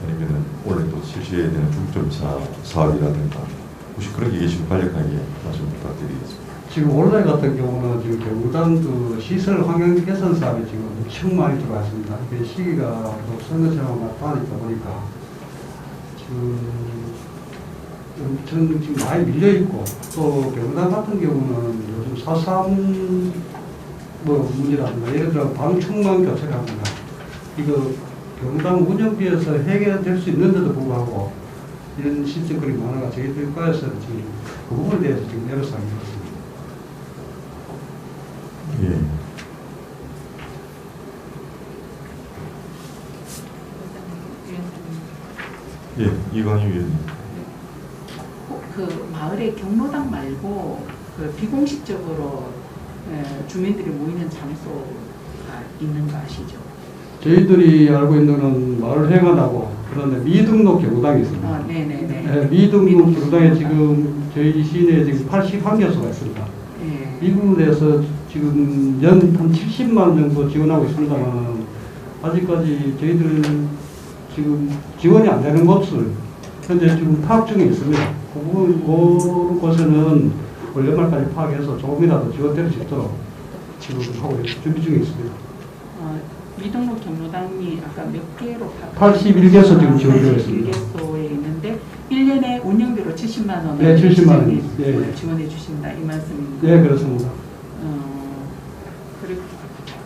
아니면은 올해 또 실시해야 되는 중점 사업이라든가 혹시 그런 게 계시면 간략하게 말씀 부탁드리겠습니다. 지금 올해 같은 경우는 지금 경당 그 시설 환경 개선 사업이 지금 엄청 많이 들어왔습니다. 그 시기가 또 선거처럼 맞닿으니까 보니까 지금 엄청 지금 많이 밀려 있고 또 경당 같은 경우는 요즘 4.3 뭐 문제라든가 예를 들어 방충망 교체를 합니다. 이거 경당 운영비에서 해결될 수 있는데도 불구하고 이런 실적거리 많아가 저희들 과에서 지금 그 부분에 대해서 지금 애로사항이 있습니다. 예. 예, 이광희 위원님. 그 마을의 경로당 말고 그 비공식적으로 주민들이 모이는 장소가 있는 거 아시죠? 저희들이 알고 있는 건 마을 행안하고 그런데 미등록 경로당이 있습니다. 네네네. 네, 미등록 경로당에 지금 저희 시내에 지금 81개소가 있습니다. 네. 이 부분에서 지금 연 한 70만 정도 지원하고 있습니다만 아직까지 저희들 지금 지원이 안 되는 곳을 현재 지금 파악 중에 있습니다. 그 곳에는 올 연말까지 파악해서 조금이라도 지원될 수 있도록 지금 하고 준비 중에 있습니다. 미등록 경로당이 아까 몇 개로 81개소 지금 지원되어 있습니다. 81개소에 있는데 1년에 운영비로 70만 원을 네, 70만 원. 예. 지원해 주신다 이 말씀입니다. 네, 그렇습니다.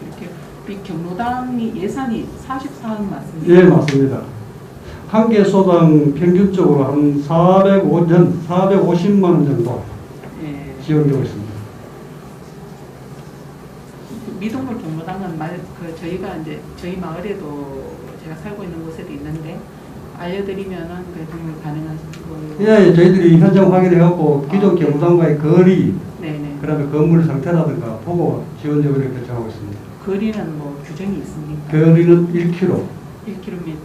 이렇게 이 경로당이 예산이 44억 맞습니까? 예, 맞습니다. 한 개소당 평균적으로 한 450만 원 정도 예. 지원되고 있습니다. 미동물 경로당은 저희가 이제 저희 마을에도 제가 살고 있는 곳에도 있는데 알려드리면은 그래도 가능하신 걸로. 예, 저희들이 현장 확인해갖고 기존 경로당과의 거리, 네네. 그다음에 건물 상태라든가 보고 지원적으로 결정하고 있습니다. 거리는 뭐 규정이 있습니까? 거리는 1km. 1km. 예.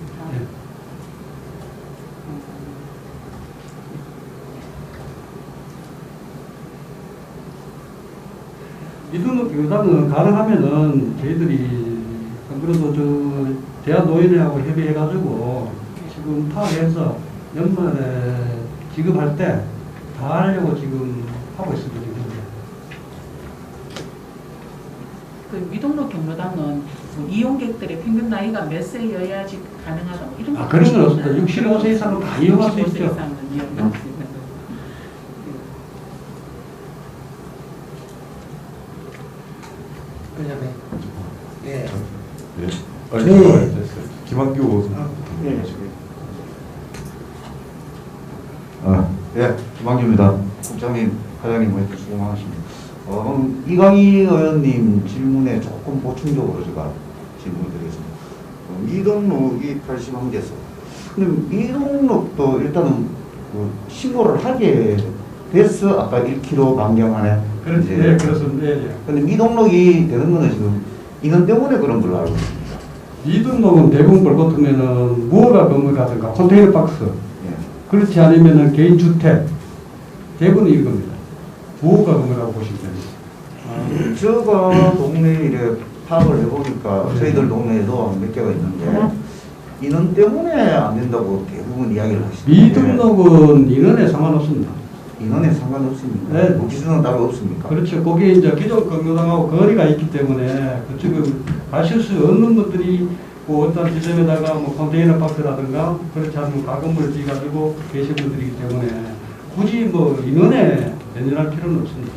미등록 경로당은 가능하면은 저희들이 안 그래도 저 대한노인회하고 협의해가지고 지금 파악해서 연말에 지급할 때 다 하려고 지금 하고 있습니다. 그 미등록 경로당은 뭐 이용객들의 평균 나이가 몇 세여야지 가능하다 뭐 이런 거. 그런 건 없습니다. 65세 이상은 다 이용할 수 65세 있죠. 이상은 이용할 수 있는 거. 그다음에 예. 네. 저희- 김한규 네. 예, 김학규입니다. 국장님, 과장님 모두 수고 많으십니다. 이강희 의원님 질문에 조금 보충적으로 제가 질문을 드리겠습니다. 미등록이 81개소. 근데 미등록도 일단은 신고를 하게 됐어. 아까 1km 반경 안에. 그렇지, 이제. 네, 그렇습니다. 예, 예. 근데 미등록이 되는 거는 지금 인원 때문에 그런 걸로 알고 있습니다. 미등록은 대부분 볼 같으면은 무허가 건물이라든가 컨테이너 박스, 예. 그렇지 않으면은 개인 주택, 대부분 이겁니다. 무허가 건물이라고 보시면 됩니다. 제가 동네에 이래 파악을 해보니까 저희들 동네에도 몇 개가 있는데 인원 때문에 안 된다고 대부분 이야기를 하시는데 미등록은 인원에 상관없습니다. 인원에 상관없습니까? 네. 뭐 기준은 따로 없습니까? 그렇죠. 거기에 이제 기존 경로당하고 거리가 있기 때문에 그쪽은 가실 수 없는 분들이 뭐 어떤 지점에다가 뭐 컨테이너 박스라든가 그렇지 않으면 가건물을 지어가지고 계신 분들이기 때문에 굳이 뭐 인원에 연연할 필요는 없습니다.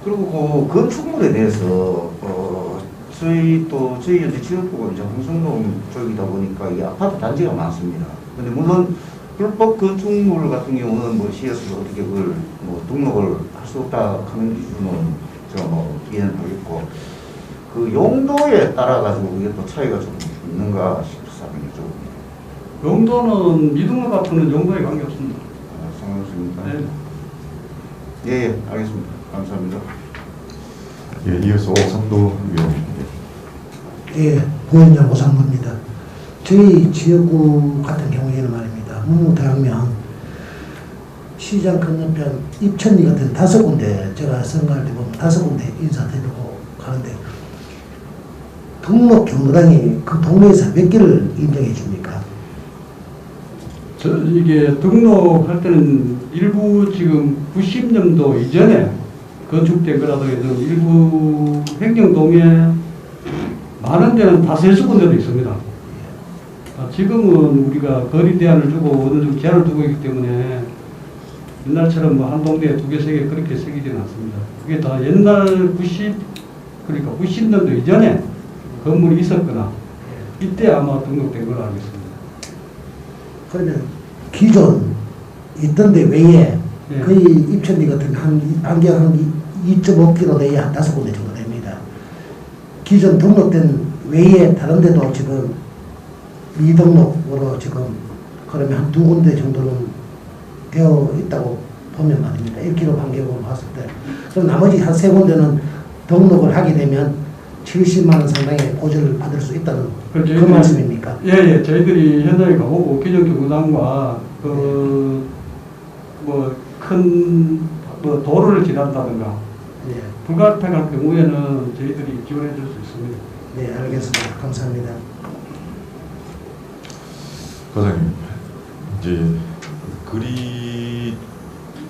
그리고 그 건축물에 대해서 저희 이제 지역구가 이제 홍성동 쪽이다 보니까 이 아파트 단지가 많습니다. 근데 물론 불법 건축물 같은 경우는 뭐 시에서도 어떻게 그걸 뭐 등록을 할 수 없다 하는 기준은 제가 뭐 이해는 하겠고 그 용도에 따라 가지고 이게 또 차이가 좀 있는가 싶어서 좀 용도는 미등록 같은 용도에 관계없습니다. 상관없습니까? 네. 예, 알겠습니다. 감사합니다. 예, 이어서 오상도 위원입니다. 예, 부원장 오상구입니다. 저희 지역구 같은 경우에는 말입니다. 문무대학면 시장 건너편 입천리 같은 5군데 제가 선거할 때 보면 5군데 인사드리고 가는데 등록 경로당이 그 동네에서 몇 개를 인정해 줍니까? 이게 등록할 때는 일부 지금 90년도 이전에 건축된 거라도 해서 일부 행정동에 많은 데는 다 세수군데도 있습니다. 지금은 우리가 거리 대안을 주고 어느 정도 제한을 두고 있기 때문에 옛날처럼 뭐 한 동네에 2개, 3개 그렇게 새기지는 않습니다. 그게 다 옛날 90, 그러니까 90년도 이전에 건물이 있었거나 이때 아마 등록된 걸로 알고 있습니다. 그러면 기존 있던 데 외에 예. 거의 입천리 같은 반경 한 2.5km 내에 한 5군데 정도 됩니다. 기존 등록된 외에 다른 데도 지금 미등록으로 지금 그러면 한 2군데 정도는 되어 있다고 보면 말입니다. 1km 반경으로 봤을 때. 그럼 나머지 한 3군데는 등록을 하게 되면 70만 원 상당의 보조를 받을 수 있다는 그 말씀입니까? 예, 예. 저희들이 현장에 가보고 기존 경로당과 큰 도로를 지난다든가 예. 불가피할 경우에는 저희들이 지원해 줄 수 있습니다. 네, 알겠습니다. 감사합니다. 과장님, 이제 거리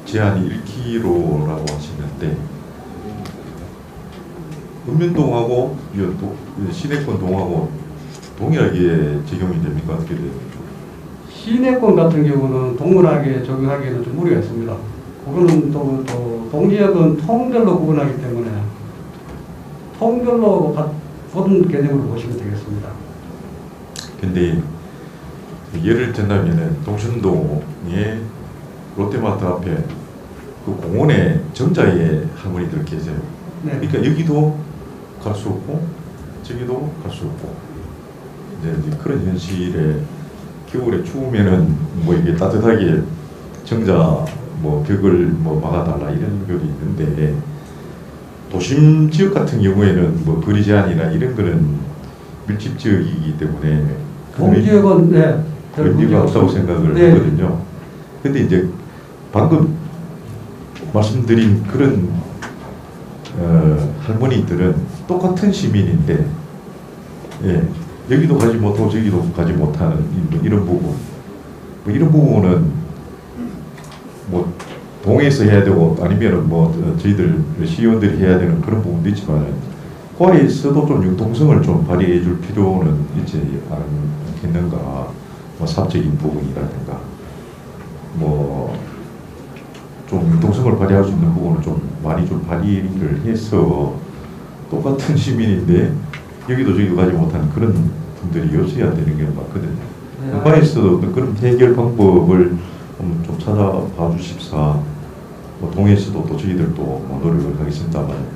제한이 1km라고 하시는데 읍면동하고 시내권 동하고 동일하게 적용이 됩니까? 어떻게 돼요? 시내권 같은 경우는 동일하게 적용하기에는 좀 무리가 있습니다. 그거는 또 동지역은 통별로 구분하기 때문에 통별로 보는 개념으로 보시면 되겠습니다. 근데 예를 든다면은 동천동에 롯데마트 앞에 그 공원에 정자에 할머니들 계세요. 네. 그러니까 여기도 갈 수 없고 저기도 갈 수 없고 이제 그런 현실에 겨울에 추우면은 뭐 이게 따뜻하게 정자 뭐 벽을 뭐 막아달라 이런 것이 있는데 도심 지역 같은 경우에는 뭐 거리 제한이나 이런 거는 밀집 지역이기 때문에 동지역은 네. 별 문제 의미가 없다고 생각을 네. 하거든요. 근데 이제 방금 말씀드린 그런 할머니들은 똑같은 시민인데 예, 여기도 가지 못하고 저기도 가지 못하는 이런 부분 이런 부분은 뭐 동에서 해야 되고 아니면은 뭐 저희들 시의원들이 해야 되는 그런 부분도 있지만 과에서도 좀 융통성을 좀 발휘해 줄 필요는 있지 않겠는가. 뭐 사업적인 부분이라든가 뭐 좀 융통성을 발휘할 수 있는 부분을 좀 많이 좀 발휘를 해서 똑같은 시민인데 여기도 저기도 가지 못하는 그런 분들이 없어야 되는 게 맞거든요. 관에서도 그런 해결 방법을 좀 찾아봐 주십사. 뭐 동에서도 또 저희들도 뭐 노력을 하겠습니다만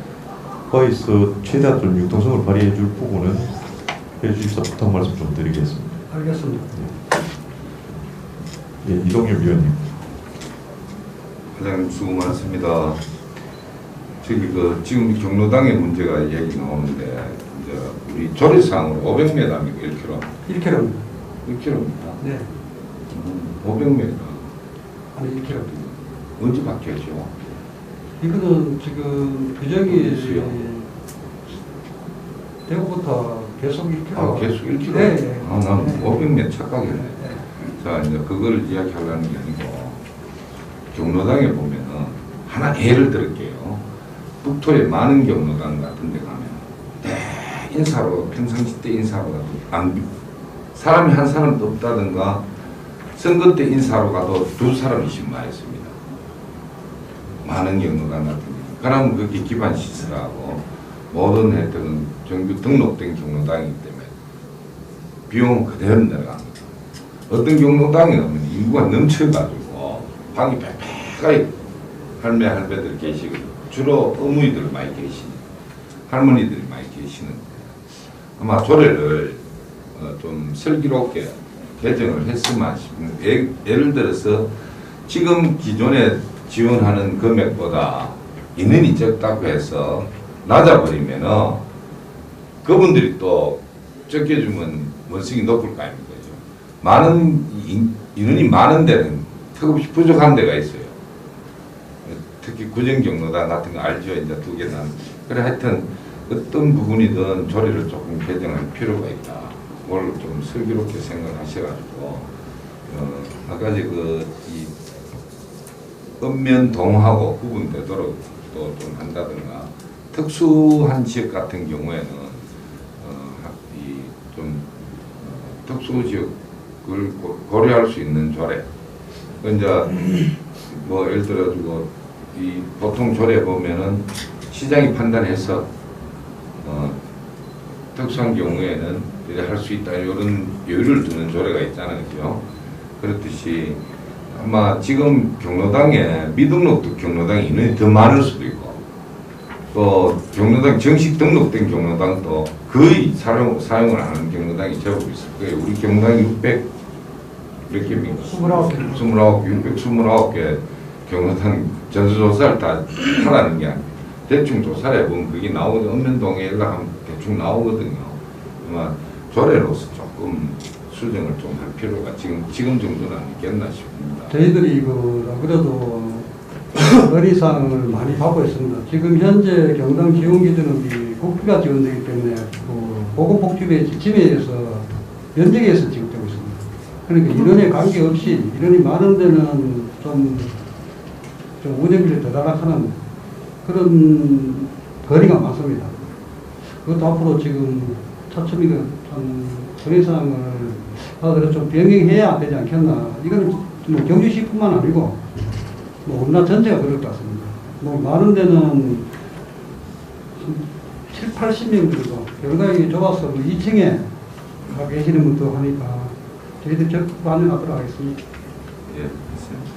과에서 최대한 좀 융통성을 발휘해 줄 부분은 해주십사 부탁 말씀 좀 드리겠습니다. 알겠습니다. 예, 이동엽 위원님. 회장님 수고 많습니다. 지금 경로당의 문제가 얘기 나오는데 이제 우리 조례상으로 500m입니까 1km? 1km. 1km입니다. 네. 500m. 아니 1km. 언제 바뀌었죠? 이거는 지금 규정이 수요? 대구부터 계속 1km. 아, 계속 1km? 네, 네. 아, 난 네. 500m 착각했네. 네. 자, 이제 그걸 이야기하려는 게 아니고 경로당에 보면은 하나 예를 들을게요. 북토에 많은 경로당 같은 데 가면 인사로 평상시 때 인사로 가도 사람이 한 사람도 없다든가 선거 때 인사로 가도 두 사람이씩 많습니다. 많은 경로당 같은 경우. 그러면 그게 기반 시설하고 모든 혜택은 정부 등록된 경로당이기 때문에 비용은 그대로 내려갑니다. 어떤 경로당에 가면 인구가 넘쳐가지고 방이 빽빽하게 할매들 계시고 주로 어머니들 많이 계시는 할머니들이 많이 계시는데 아마 조례를 좀 슬기롭게 개정을 했으면 싶은데 예를 들어서 지금 기존에 지원하는 금액보다 인원이 적다고 해서 낮아버리면은 그분들이 또 적게 주면 원성이 높을 거 아닙니까? 많은 인원이 많은 데는 턱없이 부족한 데가 있어요. 특히 구정경로당 같은 거 알죠? 이제 두 개는. 그래 하여튼 어떤 부분이든 조례를 조금 개정할 필요가 있다. 그걸 좀 슬기롭게 생각하셔가지고 아까 이 읍면동하고 구분되도록 또 좀 한다든가 특수한 지역 같은 경우에는 좀 특수 지역을 고려할 수 있는 조례. 이제 뭐 예를 들어가지고 이 보통 조례 보면은 시장이 판단해서 특수한 경우에는 이래 할 수 있다 이런 여유를 두는 조례가 있잖아요, 그죠? 그렇듯이 아마 지금 경로당에 미등록도 경로당이 인원이 더 많을 수도 있고 또 경로당 정식 등록된 경로당도 거의 사용을 안 하는 경로당이 제법 있을 거예요. 우리 경로당이 600 몇 개입니까? 29개, 629개 경로당 전수조사를 다 하라는 게 아니에요. 대충 조사를 해보면 그게 나오거든요. 읍면동에 연락하면 대충 나오거든요. 아마 조례로서 조금 수정을 좀 할 필요가 지금 정도는 있겠나 싶습니다. 저희들이 그래도 의리사항을 많이 받고 있습니다. 지금 현재 경당 지원 기준은 국비가 지원되기 때문에 보건복지부의 지침에 의해서 면적에서 지급되고 있습니다. 그러니까 인원에 관계없이 인원이 많은 데는 좀 운영비를 더 달락하는 그런 거리가 많습니다. 그것도 앞으로 지금 차츰이가 좀 전해상을 하더라도 좀 병행해야 되지 않겠나. 이거는 뭐 경주시뿐만 아니고 뭐 우리나라 전체가 그럴 것 같습니다. 뭐 많은 데는 7, 80명 정도 결과가 좋아서 2층에 가 계시는 분도 하니까 저희들 적극 반영하도록 하겠습니다. 예, 맞습니다.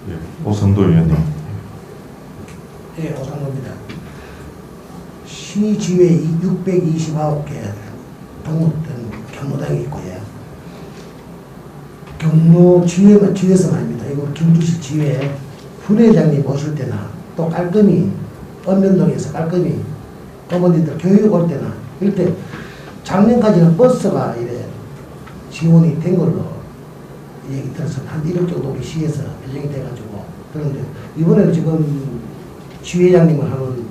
예, 오성도 의원님. 네, 오상호입니다. 시지회 629개 등록된 경로당이 있고요. 경로 지회에서 말입니다. 이거 경주시 지회 분회장님 오실 때나 또 깔끔히 언면동에서 깔끔히 어머니들 교육 올 때나 이때 작년까지는 버스가 이래 지원이 된 걸로 얘기 들어서 한 1억 정도 우리 시에서 배정이 돼가지고 그런데 이번에는 지금 지회장님을 하는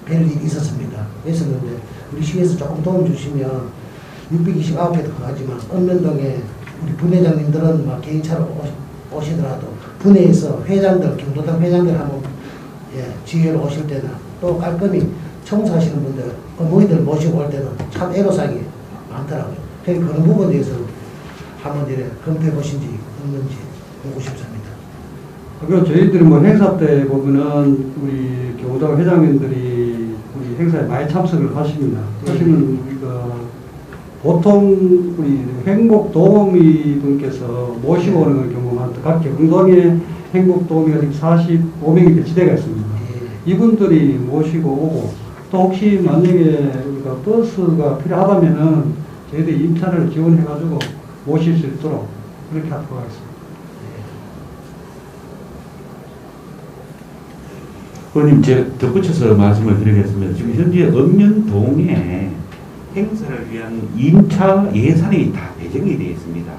뵐 일이 있었습니다. 있었는데 우리 시에서 조금 도움 주시면 629개도 가지만 언면동에 우리 분회장님들은 막 개인차로 오시더라도 분회에서 회장들, 경로당 회장들 한번 지회로 오실 때는 또 깔끔히 청소하시는 분들, 어머니들 모시고 올 때는 참 애로사항이 많더라고요. 그래서 그런 부분에 대해서 한번 이래 검토해 보신지 없는지 보고 싶습니다. 그리고 저희들이 뭐 행사 때 보면은 우리 경로당 회장님들이 우리 행사에 많이 참석을 하십니다. 하시면 우리가 보통 우리 행복도우미 분께서 모시고 오는 경우가 각 경동에 행복도우미가 지금 45명이 배치되어 있습니다. 이분들이 모시고 오고 또 혹시 만약에 우리가 버스가 필요하다면은 저희들이 임차를 지원해가지고 모실 수 있도록 그렇게 하도록 하겠습니다. 의원님, 제가 덧붙여서 말씀을 드리겠습니다. 지금 현재 읍면동에 행사를 위한 임차 예산이 다 배정이 되어 있습니다.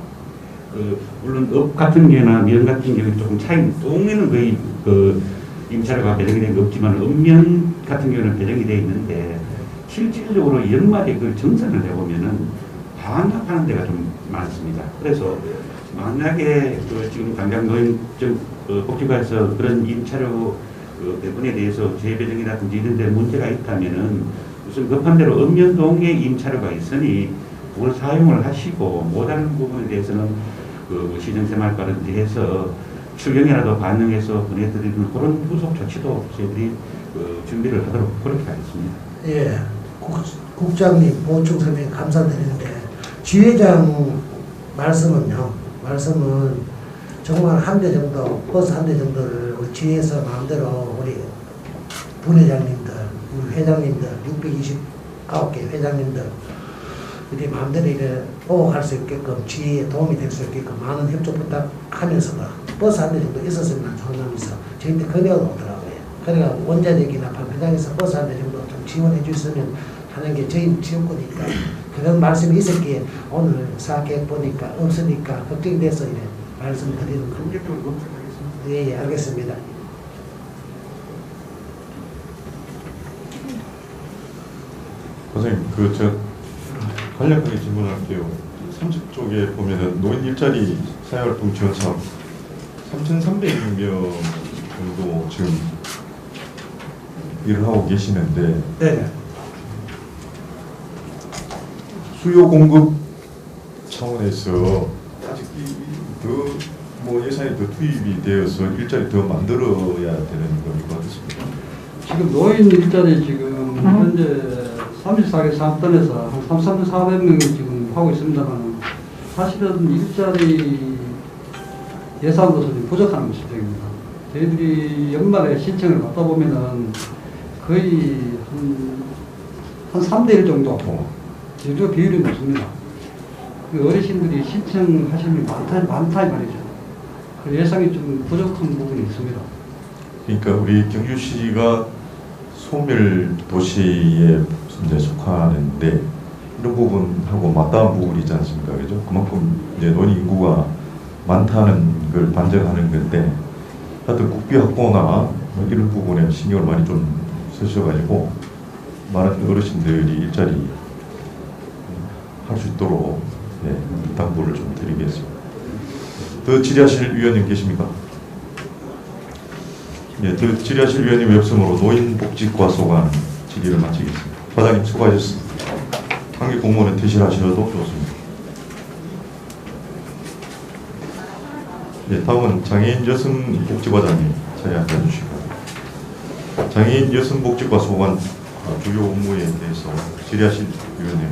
물론 읍 같은 경우나 면 같은 경우는 조금 차이, 동에는 거의 임차료가 배정이 된 게 없지만 읍면 같은 경우는 배정이 되어 있는데 실질적으로 연말에 그 정산을 해보면은 반납하는 데가 좀 많습니다. 그래서 만약에 지금 당장 복지관에서 그런 임차료 배분에 대해서 재배정이라든지 이런 데 문제가 있다면은 우선 급한 대로 읍면동에 임차료가 있으니 그걸 사용을 하시고 못하는 부분에 대해서는 시정새마을과든지 해서 출경이라도 반영해서 보내드리는 그런 후속 조치도 저희들이 준비를 하도록 그렇게 하겠습니다. 예, 국장님 보충 설명 감사드리는데 지회장 말씀은 정말 한 대 정도, 버스 한 대 정도를 우리 지회에서 마음대로 우리 분회장님들, 우리 회장님들, 629개 회장님들 이렇게 마음대로 이래 보호할 수 있게끔 지혜에 도움이 될 수 있게끔 많은 협조 부탁하면서도 버스 한 대 정도 있었으면 좋겠면서 저희한테 건의가 오더라고요. 그러니까 원자력이나 발표장에서 버스 한 대 정도 좀 지원해 주셨으면 하는 게 저희 지역구니까 그런 말씀이 있었기에 오늘 사계획 보니까 없으니까 걱정돼서 이래 말씀드리는 겁니다. 예, 알겠습니다. 선생님, 간략하게 질문할게요. 30쪽에 보면은 노인 일자리 사회활동 지원 사업 3,300명 정도 지금 일을 하고 계시는데 네. 수요 공급 차원에서 아직 뭐 예산이 더 투입이 되어서 일자리 더 만들어야 되는 것 같습니다. 지금 노인 일자리 지금 현재 34개 사업단에서 한 3,400명이 지금 하고 있습니다만 사실은 일자리 예산으로서 좀 부족한 실정입니다. 저희들이 연말에 신청을 받다 보면은 거의 한 3대1 정도 제조 비율이 높습니다. 그 어르신들이 신청하시는 분이 많다 이 말이죠. 그 예산이 좀 부족한 부분이 있습니다. 그러니까 우리 경주시가 소멸 도시에 이제 속하는데 이런 부분하고 맞닿은 부분이 있지 않습니까? 그죠? 그만큼 이제 노인 인구가 많다는 걸 반증하는 건데 하여튼 국비 확보나 뭐 이런 부분에 신경을 많이 좀 쓰셔가지고 많은 어르신들이 일자리 할 수 있도록 당부를 좀 드리겠습니다. 더 질의하실 위원님 계십니까? 예, 질의하실 위원님의 없음으로 노인복지과 소관 질의를 마치겠습니다. 과장님 수고하셨습니다. 관계 공무원은 퇴실하셔도 좋습니다. 예, 다음은 장애인 여성복지과장님 자리에 앉아주시고 장애인 여성복지과 소관 주요 업무에 대해서 질의하실 위원님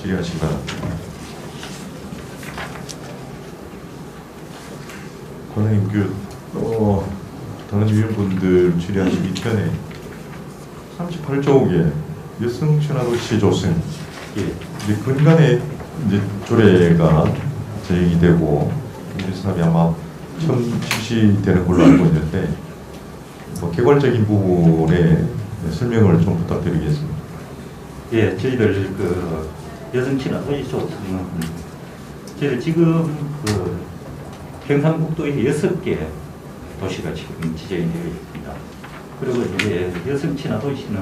질의하시기 바랍니다. 과장님, 다른 위원분들 질의하시기 전에 38조국의 여성 신화도시 조성, 이제 근간에 이제 조례가 제정이 되고 이 사업이 아마 처음 실시되는 걸로 알고 있는데 개괄적인 부분에 설명을 좀 부탁드리겠습니다. 예, 저희들 그 여성 친화도시 조성은 저희들 지금 그 경상북도에 6개 도시가 지금 지정이 되어 있습니다. 그리고 이제 여성 친화도시는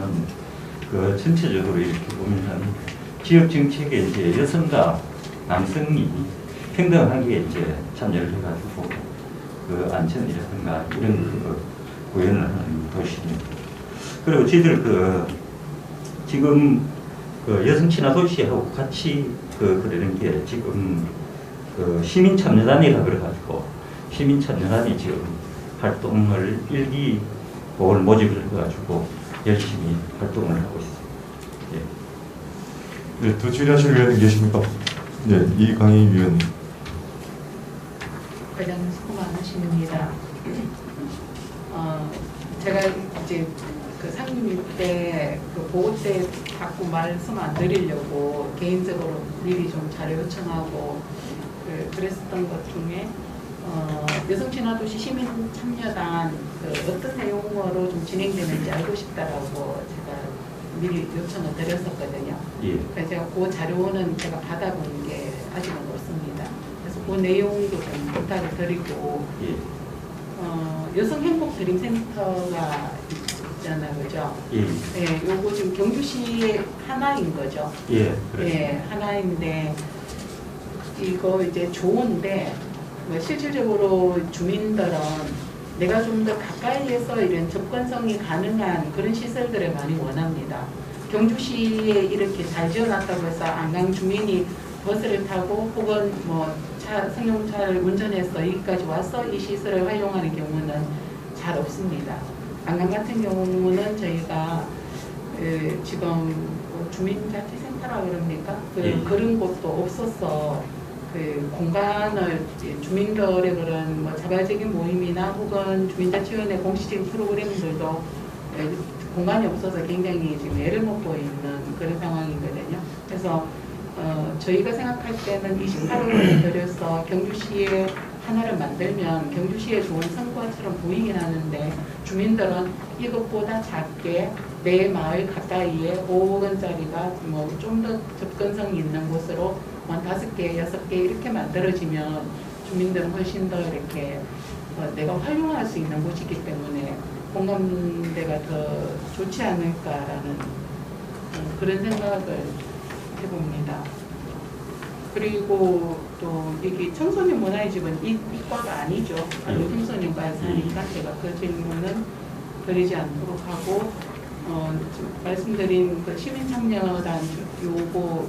그 전체적으로 이렇게 보면은 지역 정책에 이제 여성과 남성이 평등하게 이제 참여를 해가지고 그 안전이라든가 이런 그 구현을 하는 도시입니다. 그리고 저희들 그 지금 그 여성 친화도시하고 같이 그러는 게 지금 그 시민참여단이라 그래가지고 시민참여단이 지금 활동을 일기복을 모집을 해가지고 열심히 활동을 하고 있습니다. 예. 네, 더 질의하실 위원님 계십니까? 네, 이강희 위원님. 과장님 수고 많으십니다. 제가 이제 그 상임위 때 그 보고 때 자꾸 말씀 안 드리려고 개인적으로 미리 좀 자료 요청하고 그랬었던 것 중에 여성친화도시 시민참여단 어떤 내용으로 좀 진행되는지 알고 싶다라고 제가 미리 요청을 드렸었거든요. 예. 그래서 제가 그 자료는 제가 받아본 게 아직은 없습니다. 그래서 그 내용도 좀 부탁을 드리고 예. 여성행복드림센터가 있잖아요, 그죠? 예. 네, 요거 지금 경주시의 하나인 거죠. 예. 그렇습니다. 네, 하나인데 이거 이제 좋은데 뭐 실질적으로 주민들은 내가 좀 더 가까이에서 이런 접근성이 가능한 그런 시설들을 많이 원합니다. 경주시에 이렇게 잘 지어놨다고 해서 안강 주민이 버스를 타고 혹은 뭐 승용차를 운전해서 여기까지 와서 이 시설을 활용하는 경우는 잘 없습니다. 안강 같은 경우는 저희가 지금 주민자치센터라 그럽니까? 그런 곳도 없어서 공간을 주민들의 그런 뭐 자발적인 모임이나 혹은 주민자치위원회 공식적인 프로그램들도 공간이 없어서 굉장히 지금 애를 먹고 있는 그런 상황이거든요. 그래서 저희가 생각할 때는 28억을 들여서 경주시에 하나를 만들면 경주시에 좋은 성과처럼 보이긴 하는데 주민들은 이것보다 작게 내 마을 가까이에 5억원짜리가 뭐 좀 더 접근성이 있는 곳으로 한 5개, 6개 이렇게 만들어지면 주민들은 훨씬 더 이렇게 내가 활용할 수 있는 곳이기 때문에 공감대가 더 좋지 않을까라는 그런 생각을 해봅니다. 그리고 또 여기 청소년 문화의 집은 이과가 아니죠. 청소년과에서 하니까 제가 그 질문은 드리지 않도록 하고 말씀드린 그 시민참여단 요거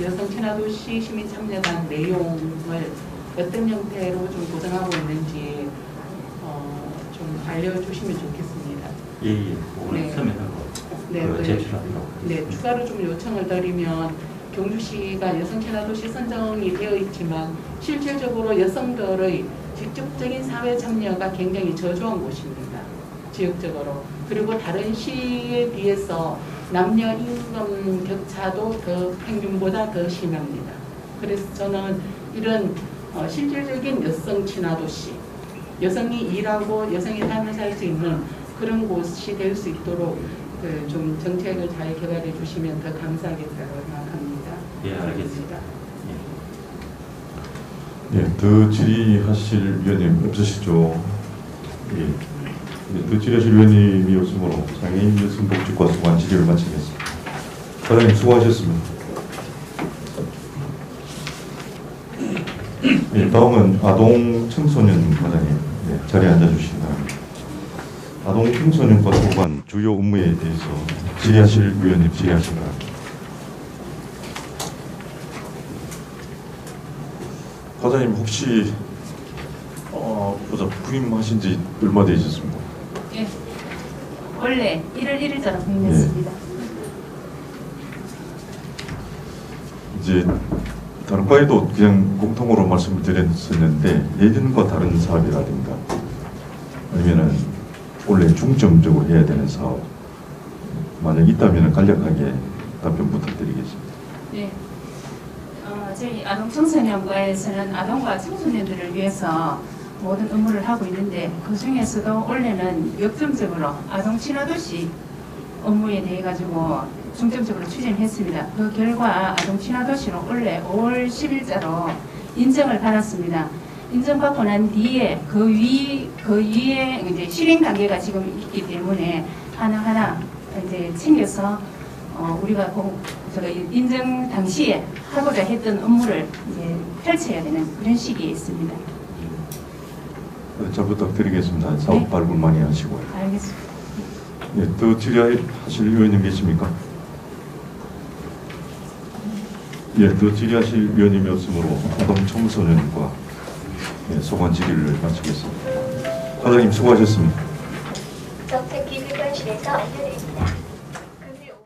여성친화도시 시민참여단 내용을 어떤 형태로 좀 구성하고 있는지 좀 알려주시면 좋겠습니다. 예. 오늘 네. 서면하고 네, 제출하도록. 네, 추가로 좀 요청을 드리면 경주시가 여성친화도시 선정이 되어 있지만 실질적으로 여성들의 직접적인 사회 참여가 굉장히 저조한 곳입니다. 지역적으로. 그리고 다른 시에 비해서 남녀 임금 격차도 더 평균보다 더 심합니다. 그래서 저는 이런 실질적인 여성 친화도시, 여성이 일하고 여성이 삶을 살 수 있는 그런 곳이 될 수 있도록 좀 정책을 잘 개발해 주시면 더 감사하겠다고 생각합니다. 예, 알겠습니다. 예, 더 질의하실 위원님 없으시죠? 예. 더 질의하실 위원님이 없으므로 장애인 여성복지과 소관 질의를 마치겠습니다. 과장님 수고하셨습니다. 예, 다음은 아동 청소년 과장님 자리에 앉아주시기 바랍니다. 아동 청소년과 소관 주요 업무에 대해서 질의하실 위원님 질의하시기 바랍니다. 과장님 혹시 보자 부임하신 지 얼마 되셨습니까? 예. 원래 1월 1일자로 부임했습니다. 이제 다른 과에도 그냥 공통으로 말씀을 드렸었는데 예전과 다른 사업이라든가 아니면은 원래 중점적으로 해야 되는 사업 만약 있다면 간략하게 답변 부탁드리겠습니다. 네. 저희 아동청소년과에서는 아동과 청소년들을 위해서 모든 업무를 하고 있는데 그 중에서도 원래는 역점적으로 아동 친화도시 업무에 대해 가지고 중점적으로 추진했습니다. 그 결과 아동 친화도시로 원래 5월 10일자로 인정을 받았습니다. 인정받고 난 뒤에 그 위에 이제 실행 단계가 지금 있기 때문에 하나하나 이제 챙겨서 우리가 제가 인정 당시에 하고자 했던 업무를 이제 펼쳐야 되는 그런 시기에 있습니다. 잘 부탁드리겠습니다. 사업 네. 발굴 많이 하시고요. 알겠습니다. 네, 더 질의하실 위원님 계십니까? 예, 더 질의하실 위원님이 없으므로 아동 청소년과 소관 질의를 마치겠습니다. 과장님 수고하셨습니다. 정책기획관실에서 알려드립니다.